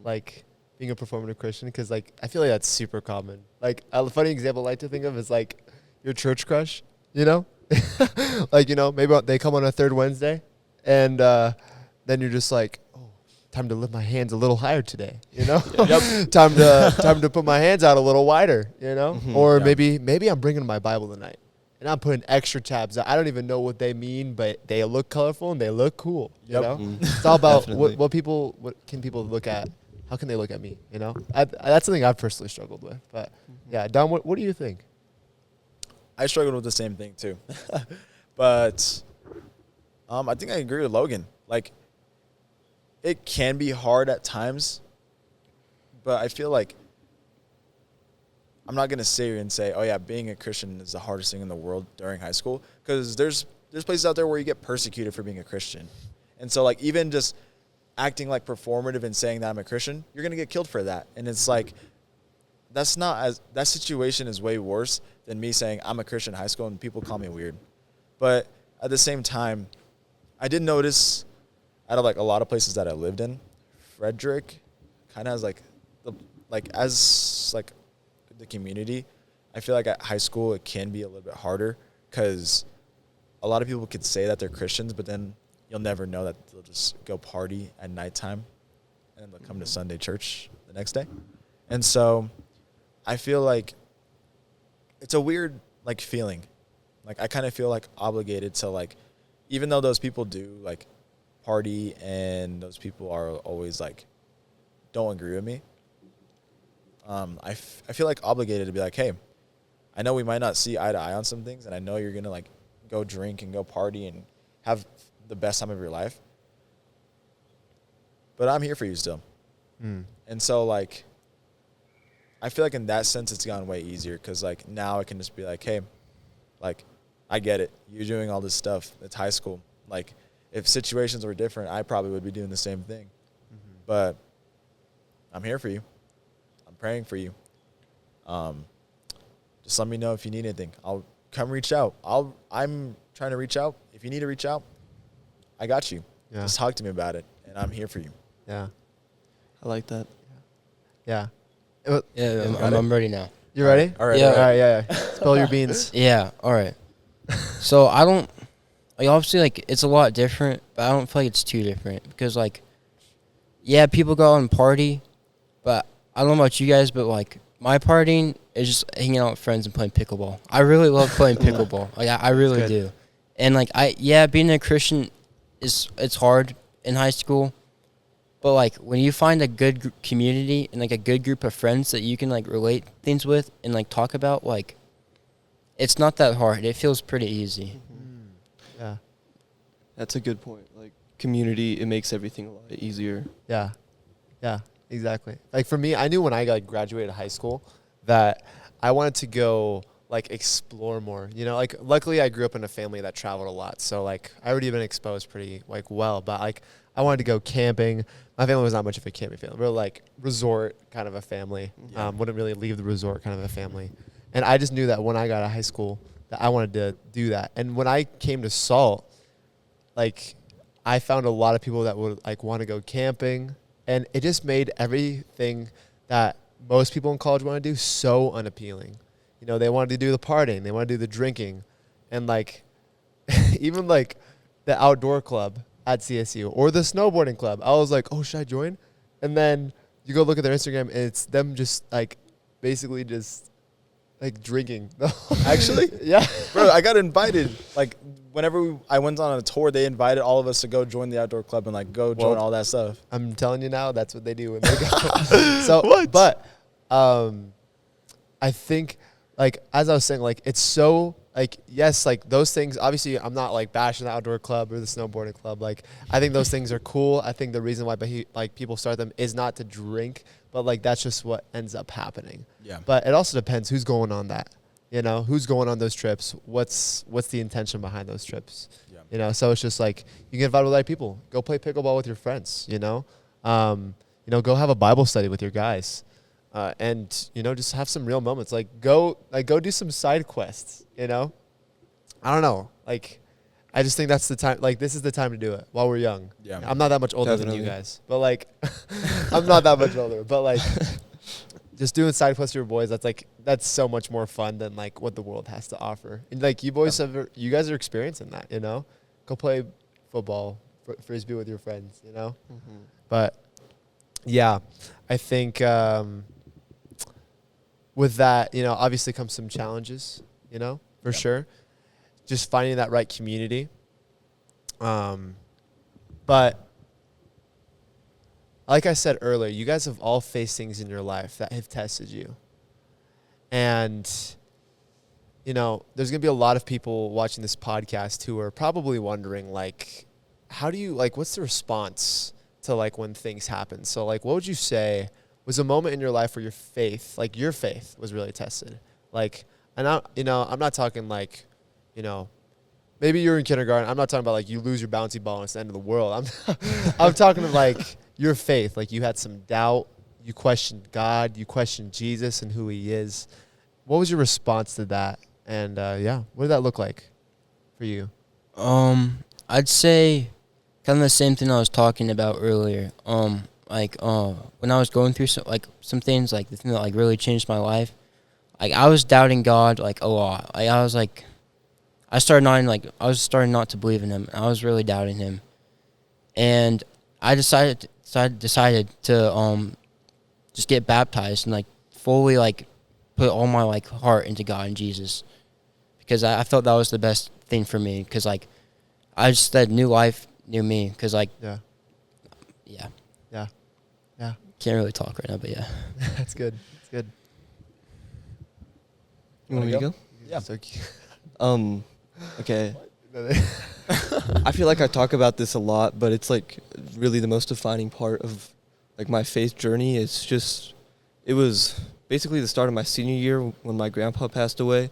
like being a performative Christian. Because like I feel like that's super common. Like a funny example I like to think of is like your church crush, you know, like, you know, maybe they come on a third Wednesday and then you're just like, oh, time to lift my hands a little higher today, you know. time to put my hands out a little wider, you know. Or maybe I'm bringing my Bible tonight and I'm putting extra tabs. I don't even know what they mean, but they look colorful and they look cool, you know. It's all about what can people look at. How can they look at me, you know? That's something I've personally struggled with. But yeah, Dom, what do you think? I struggled with the same thing too. But I think I agree with Logan. Like, it can be hard at times, but I feel like I'm not going to sit here and say, oh, yeah, being a Christian is the hardest thing in the world during high school, because there's places out there where you get persecuted for being a Christian. And so, like, even just acting like performative and saying that I'm a Christian, you're going to get killed for that. And it's like, that situation is way worse than me saying I'm a Christian in high school and people call me weird. But at the same time, I did notice out of like a lot of places that I lived in, Frederick kind of has the community. I feel like at high school it can be a little bit harder because a lot of people could say that they're Christians, but then you'll never know that they'll just go party at nighttime and then they'll come to Sunday church the next day. And so I feel like it's a weird like feeling. Like I kind of feel like obligated to like, even though those people do like party and those people are always like, don't agree with me. I feel like obligated to be like, hey, I know we might not see eye to eye on some things, and I know you're going to like go drink and go party and have the best time of your life, but I'm here for you still. And so like, I feel like in that sense it's gone way easier because like now I can just be like, hey, like I get it. You're doing all this stuff. It's high school. Like if situations were different, I probably would be doing the same thing. But I'm here for you. I'm praying for you. Just let me know if you need anything. I'll come reach out. I'm trying to reach out. If you need to reach out, I got you. Yeah. Just talk to me about it, and I'm here for you. Yeah. I like that. Yeah. Yeah, got it? I'm ready now. You ready? All right. Yeah. All right, yeah. Spill your beans. Yeah, all right. So I don't, like, obviously, like, it's a lot different, but I don't feel like it's too different because, like, yeah, people go out and party, but I don't know about you guys, but, like, my partying is just hanging out with friends and playing pickleball. I really love playing pickleball. Like, I really good. do. And, like, being a Christian it's hard in high school, but, like, when you find a good community and, like, a good group of friends that you can, like, relate things with and, like, talk about, like, it's not that hard. It feels pretty easy. Yeah. That's a good point. Like community, it makes everything a lot easier. Yeah. Yeah, exactly. Like for me, I knew when I like graduated high school that I wanted to go like explore more. You know, like luckily I grew up in a family that traveled a lot. So like I already been exposed pretty like well, but like I wanted to go camping. My family was not much of a camping family. We were like resort kind of a family. Yeah. Wouldn't really leave the resort kind of a family. And I just knew that when I got out of high school that I wanted to do that. And when I came to SALT, like I found a lot of people that would like want to go camping, and it just made everything that most people in college want to do so unappealing. You know, they wanted to do the partying, they wanted to do the drinking, and like even like the outdoor club at CSU or the snowboarding club. I was like, oh, should I join? And then you go look at their Instagram, and it's them just like basically just like drinking. Actually? Yeah. Bro, I got invited. Like, whenever I went on a tour, they invited all of us to go join the outdoor club and, like, go join Well, all that stuff. I'm telling you now, that's what they do when they go. So, but I think, like, as I was saying, like, it's so, like, yes, like, those things, obviously, I'm not, like, bashing the outdoor club or the snowboarding club. Like, I think those things are cool. I think the reason why, like, people start them is not to drink, but, like, that's just what ends up happening. Yeah. But it also depends who's going on that. You know, who's going on those trips? What's the intention behind those trips? Yeah. You know, so it's just like you get invited with other people. Go play pickleball with your friends. You know, go have a Bible study with your guys, and you know, just have some real moments. Like go do some side quests. You know, I don't know. Like, I just think that's the time. Like, this is the time to do it while we're young. Yeah. I'm not that much older than you Definitely. guys, but like, I'm not that much older, but like. Just doing side quests with your boys, that's so much more fun than like what the world has to offer. And like you guys are experiencing that, you know? Go play football, frisbee with your friends, you know? Mm-hmm. But yeah, I think with that, you know, obviously comes some challenges, you know, for sure. Just finding that right community. But like I said earlier, you guys have all faced things in your life that have tested you. And, you know, there's going to be a lot of people watching this podcast who are probably wondering, like, how do you, like, what's the response to, like, when things happen? So, like, what would you say was a moment in your life where your faith was really tested? Like, and I'm not talking, like, you know, maybe you're in kindergarten. I'm not talking about, like, you lose your bouncy ball and it's the end of the world. I'm talking of, like, your faith, like you had some doubt, you questioned God, you questioned Jesus and who he is. What was your response to that? And what did that look like for you? I'd say kind of the same thing I was talking about earlier. When I was going through some things, like the thing that like really changed my life, like I was doubting God like a lot. Like I was starting not to believe in him. I was really doubting him, and I decided to just get baptized and like fully like put all my like heart into God and Jesus, because I felt that was the best thing for me, because like I just that new life, new me, because like Yeah. can't really talk right now, but yeah. That's good. That's good. You want me to go? Yeah. So cute. Okay. I feel like I talk about this a lot, but it's like really the most defining part of like my faith journey. It was basically the start of my senior year when my grandpa passed away.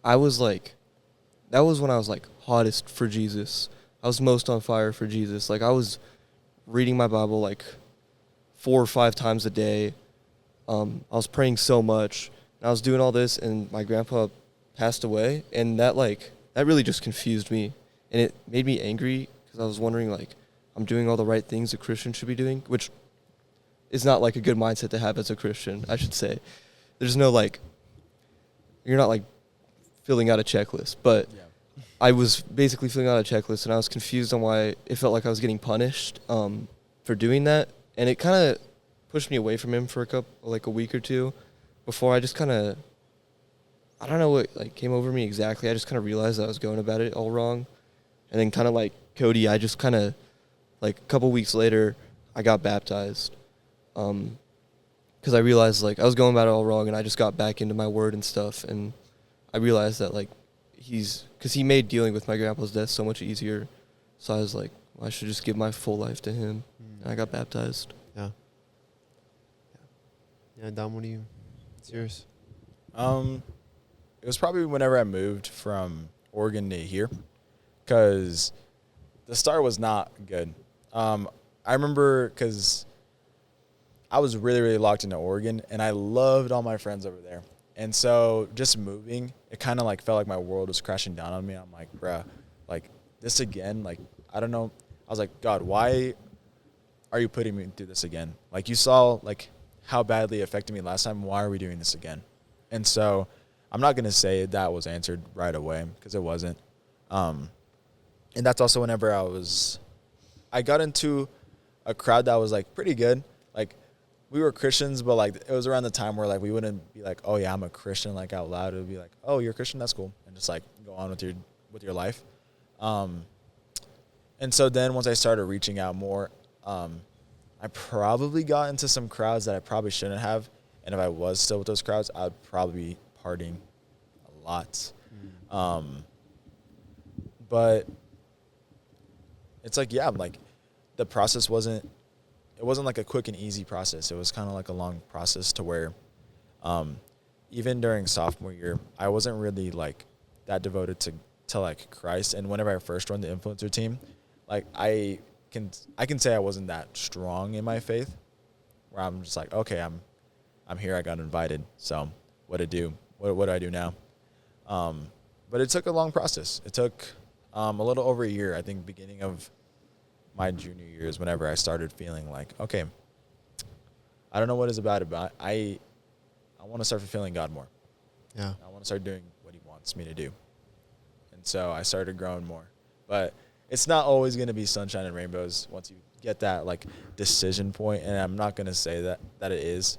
That was when I was like hottest for Jesus. I was most on fire for Jesus. Like I was reading my Bible like 4 or 5 times a day. I was praying so much. And I was doing all this, and my grandpa passed away, and that really just confused me, and it made me angry because I was wondering, like, I'm doing all the right things a Christian should be doing, which is not like a good mindset to have as a Christian, I should say. There's no like, you're not like filling out a checklist, but I was basically filling out a checklist, and I was confused on why it felt like I was getting punished for doing that, and it kind of pushed me away from him for a week or two before I just kind of, I don't know what like came over me exactly. I just kind of realized that I was going about it all wrong, and then kind of like Cody, I just kind of like a couple weeks later, I got baptized, because I realized like I was going about it all wrong, and I just got back into my word and stuff, and I realized that like because he made dealing with my grandpa's death so much easier, so I was like, well, I should just give my full life to him, and I got baptized. Yeah. Yeah, Dom, what's yours? It was probably whenever I moved from Oregon to here, because the start was not good. I remember because I was really, really locked into Oregon, and I loved all my friends over there. And so just moving, it kind of like felt like my world was crashing down on me. I'm like, bruh, like this again? Like, I don't know. I was like, God, why are you putting me through this again? Like, you saw like how badly it affected me last time. Why are we doing this again? And so I'm not going to say that was answered right away, because it wasn't. And that's also whenever I got into a crowd that was like pretty good. Like, we were Christians, but like it was around the time where like we wouldn't be like, oh yeah, I'm a Christian, like out loud. It would be like, oh, you're a Christian, that's cool, and just like go on with your life. And so then once I started reaching out more, I probably got into some crowds that I probably shouldn't have. And if I was still with those crowds, I'd probably be partying a lot. But it's like, yeah, like the process wasn't like a quick and easy process. It was kind of like a long process to where even during sophomore year, I wasn't really like that devoted to like Christ. And whenever I first joined the influencer team, like I can say I wasn't that strong in my faith, where I'm just like, okay, I'm here, I got invited, so what to do? What do I do now? But it took a long process. It took a little over a year. I think beginning of my junior year is whenever I started feeling like, okay, I don't know what it's about, but I want to start fulfilling God more. Yeah. I want to start doing what he wants me to do. And so I started growing more. But it's not always going to be sunshine and rainbows once you get that like decision point, and I'm not going to say that it is.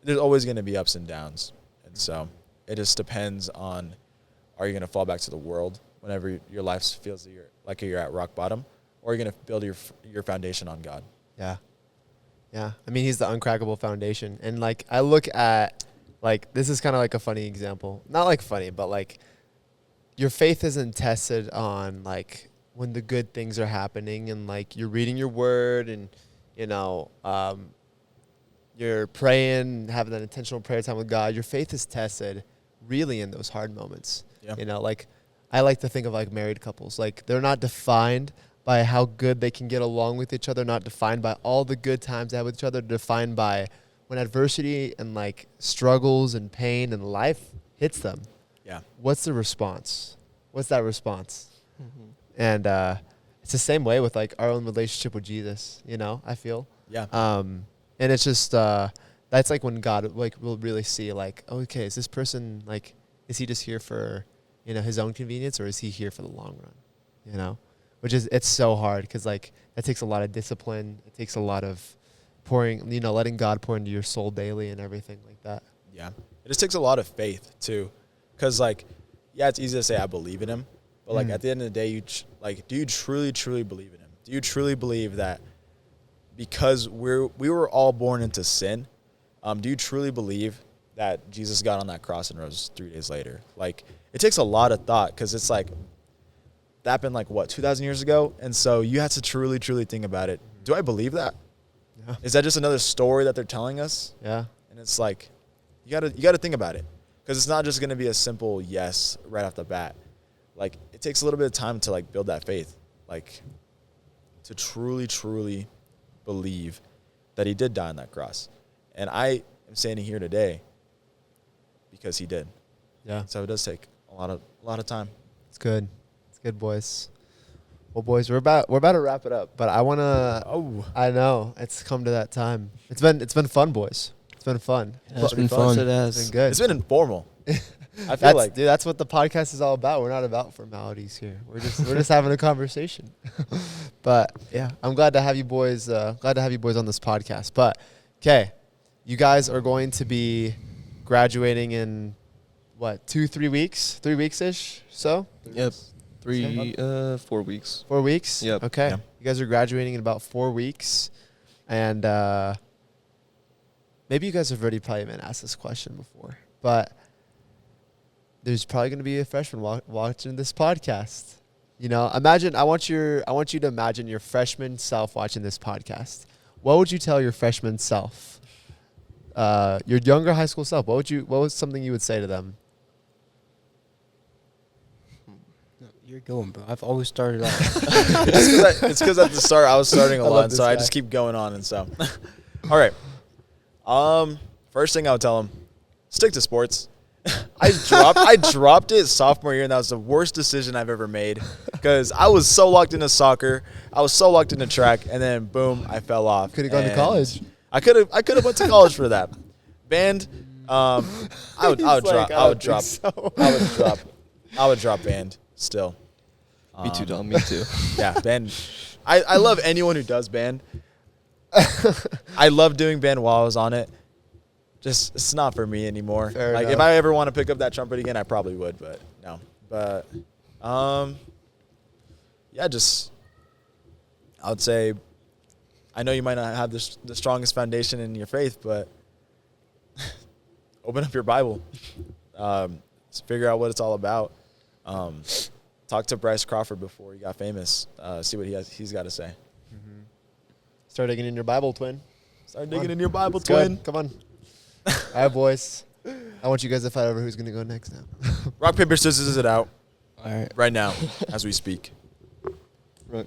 There's always going to be ups and downs. And so it just depends on, are you going to fall back to the world whenever your life feels like you're at rock bottom, or are you going to build your foundation on God? Yeah. Yeah. I mean, he's the uncrackable foundation. And like, I look at like, this is kind of like a funny example, not like funny, but like your faith isn't tested on like when the good things are happening and like you're reading your word and, you know, you're praying, having that intentional prayer time with God. Your faith is tested really in those hard moments. Yeah. You know, like I like to think of like married couples, like they're not defined by how good they can get along with each other, not defined by all the good times they have with each other, defined by when adversity and like struggles and pain and life hits them. Yeah. What's the response? What's that response? Mm-hmm. And it's the same way with like our own relationship with Jesus, you know, I feel. Yeah. And it's just that's like when God like will really see like, okay, is this person like, is he just here for, you know, his own convenience, or is he here for the long run? You know, which is, it's so hard because like that takes a lot of discipline. It takes a lot of pouring, you know, letting God pour into your soul daily and everything like that. Yeah. It just takes a lot of faith too. Because like, yeah, it's easy to say I believe in him, but like at the end of the day, do you truly, truly believe in him? Do you truly believe that because we were all born into sin, do you truly believe that Jesus got on that cross and rose 3 days later? Like, it takes a lot of thought, because it's like, that happened like, what, 2,000 years ago? And so you have to truly, truly think about it. Do I believe that? Yeah. Is that just another story that they're telling us? Yeah. And it's like, you gotta think about it, because it's not just going to be a simple yes right off the bat. Like, it takes a little bit of time to like build that faith, like to truly, truly believe that he did die on that cross. And I am standing here today because he did. Yeah. So it does take a lot of time. It's good. It's good, boys. Well, boys, we're about to wrap it up, but I wanna. Oh, I know it's come to that time. It's been fun, boys. It's been fun. It's been fun. It It's been good. it's been informal. I feel That's, like dude, that's what the podcast is all about. We're not about formalities here. We're just having a conversation. But yeah, I'm glad to have you boys. Glad to have you boys on this podcast. But okay, you guys are going to be graduating in what, 2-3 weeks? 3 weeks ish. So Yep. 4 weeks. 4 weeks. Yep. Okay. Yeah. You guys are graduating in about 4 weeks, and maybe you guys have already probably been asked this question before, but there's probably going to be a freshman watching this podcast. You know, I want you to imagine your freshman self watching this podcast. What would you tell your freshman self? Your younger high school self. What was something you would say to them? You're going, bro. I've always started off. it's because at the start I was starting a I love lot, this so I guy. just keep going on and so. All right. First thing I would tell him, stick to sports. I dropped it sophomore year, and that was the worst decision I've ever made because I was so locked into soccer, I was so locked into track, and then boom, I fell off. Could have gone to And college. I could have went to college for that. Band, I would drop band still. Me too, Dom. Me too. Yeah, band. I love anyone who does band. I love doing band while I was on it. Just it's not for me anymore. Fair like enough. if I ever want to pick up that trumpet again, I probably would, but no. But yeah, just I would say I know you might not have the strongest foundation in your faith, but open up your Bible. Figure out what it's all about. Talk to Bryce Crawford before he got famous. See what he's got to say. Start digging in your Bible, twin. Start digging in your Bible, It's good. twin. Come on. All right, boys. I want you guys to fight over who's going to go next now. Rock, paper, scissors it out All right. right now as we speak. Right.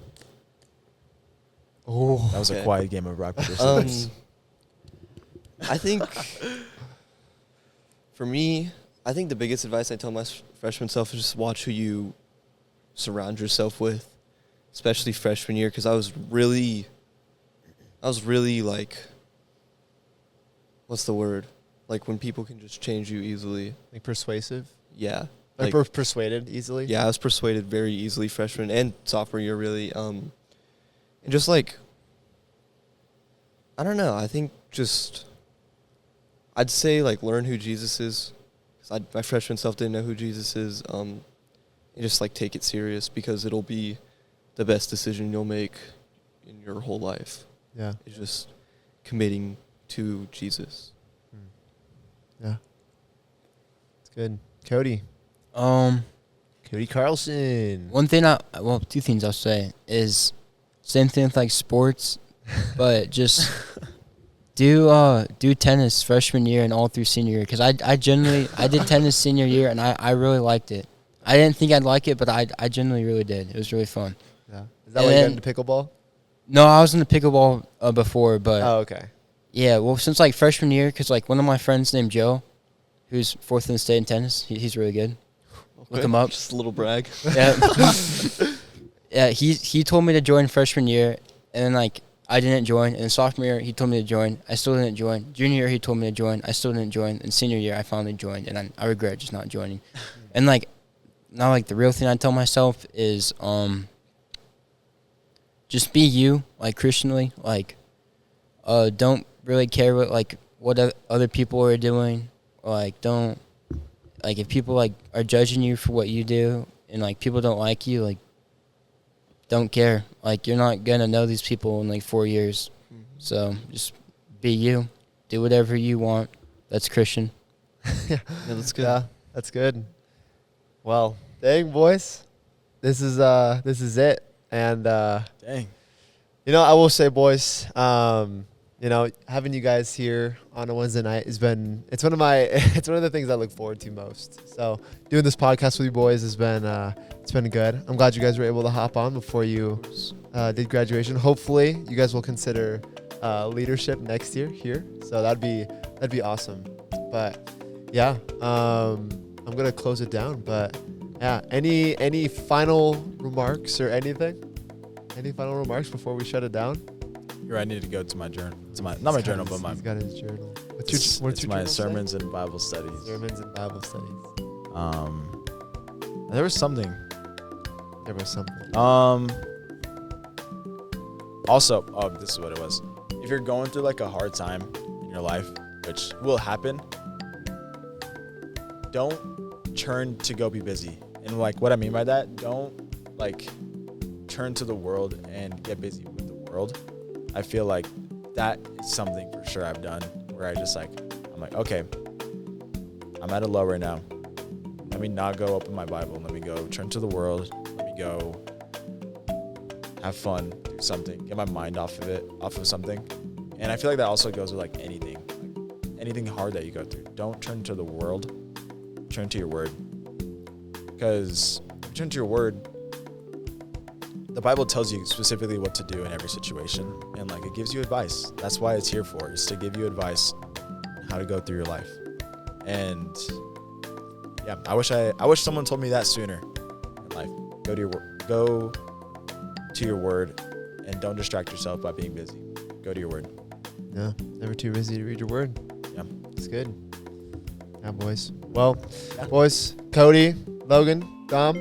Oh. That was a Okay. quiet game of rock, paper, scissors. I think for me, I think the biggest advice I tell my freshman self is just watch who you surround yourself with, especially freshman year, because I was really like, what's the word? Like when people can just change you easily. Like persuasive? Yeah. Like, Like, persuaded easily? yeah, I was persuaded very easily freshman and sophomore year, really. And just like, I don't know. I think just, I'd say like learn who Jesus is. 'Cause my freshman self didn't know who Jesus is. And just like take it serious because it'll be the best decision you'll make in your whole life. Yeah. It's just committing to Jesus. Yeah. It's good. Cody. Um, Cody Carlson. two things I'll say is same thing with like sports, but just do tennis freshman year and all through senior year because I did tennis senior year and I really liked it. I didn't think I'd like it, but I genuinely really did. It was really fun. Yeah. Is that And why you got then- into pickleball? No, I was in the pickleball before, but Oh, okay. yeah, well, since like freshman year, because like one of my friends named Joe, who's 4th in the state in tennis, he's really good. Look him up. Just a little brag. Yeah, yeah. He told me to join freshman year, and then like I didn't join. And then sophomore year, he told me to join. I still didn't join. Junior year, he told me to join. I still didn't join. And senior year, I finally joined, and I regret just not joining. And like now, like the real thing I tell myself is just be you, like Christianly, like don't really care what other people are doing, or like don't. Like, if people, like, are judging you for what you do and, like, people don't like you, like, don't care. Like, you're not going to know these people in, like, 4 years. Mm-hmm. So, just be you. Do whatever you want. That's Christian. Yeah, that's good. Yeah, that's good. Well, dang, boys. This is it. And, Dang. you know, I will say, boys, you know, having you guys here on a Wednesday night it's one of the things I look forward to most. So doing this podcast with you boys has been it's been good. I'm glad you guys were able to hop on before you did graduation. Hopefully you guys will consider leadership next year here. So that'd be awesome. But yeah, I'm gonna close it down. But yeah, any final remarks or anything? Any final remarks before we shut it down? You're right, I need to go to my journal. Not my journal, but He's got his journal. it's your my journal sermons say? and Bible studies. Sermons and Bible studies. There was something. There was something. Also, this is what it was. If you're going through like a hard time in your life, which will happen, don't turn to go be busy. And like what I mean by that, don't like turn to the world and get busy with the world. I feel like that is something for sure I've done where I'm like, okay, I'm at a low right now. Let me not go open my Bible. Let me go turn to the world. Let me go have fun, do something, get my mind off of something. And I feel like that also goes with like anything hard that you go through. Don't turn to the world, turn to your word. Because if you turn to your word, the Bible tells you specifically what to do in every situation. And like it gives you advice. That's why it's here for, is to give you advice on how to go through your life. And yeah, I wish someone told me that sooner in life. Go to your word and don't distract yourself by being busy. Go to your word. Yeah, never too busy to read your word. Yeah. It's good. Yeah, boys. Well, boys, Cody, Logan, Dom,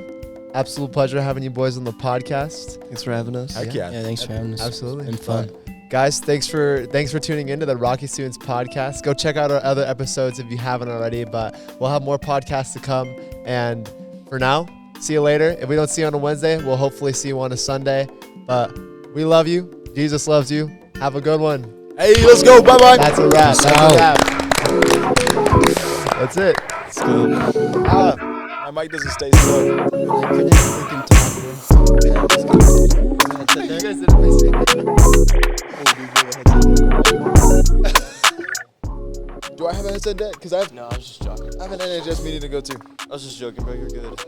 absolute pleasure having you boys on the podcast. Thanks for having us. Heck yeah. Yeah, thanks for having us. Absolutely. It's been fun. Guys, thanks for tuning into the Rocky Students podcast. Go check out our other episodes if you haven't already, but we'll have more podcasts to come. And for now, see you later. If we don't see you on a Wednesday, we'll hopefully see you on a Sunday. But we love you. Jesus loves you. Have a good one. Hey, let's go. Bye-bye. That's a wrap. That's it. Let's go. My mic doesn't stay still. You guys didn't miss it. Do I have a headset deck? Because I have No, I was just joking. I have an NHS meeting to go to. I was just joking, bro. You're good.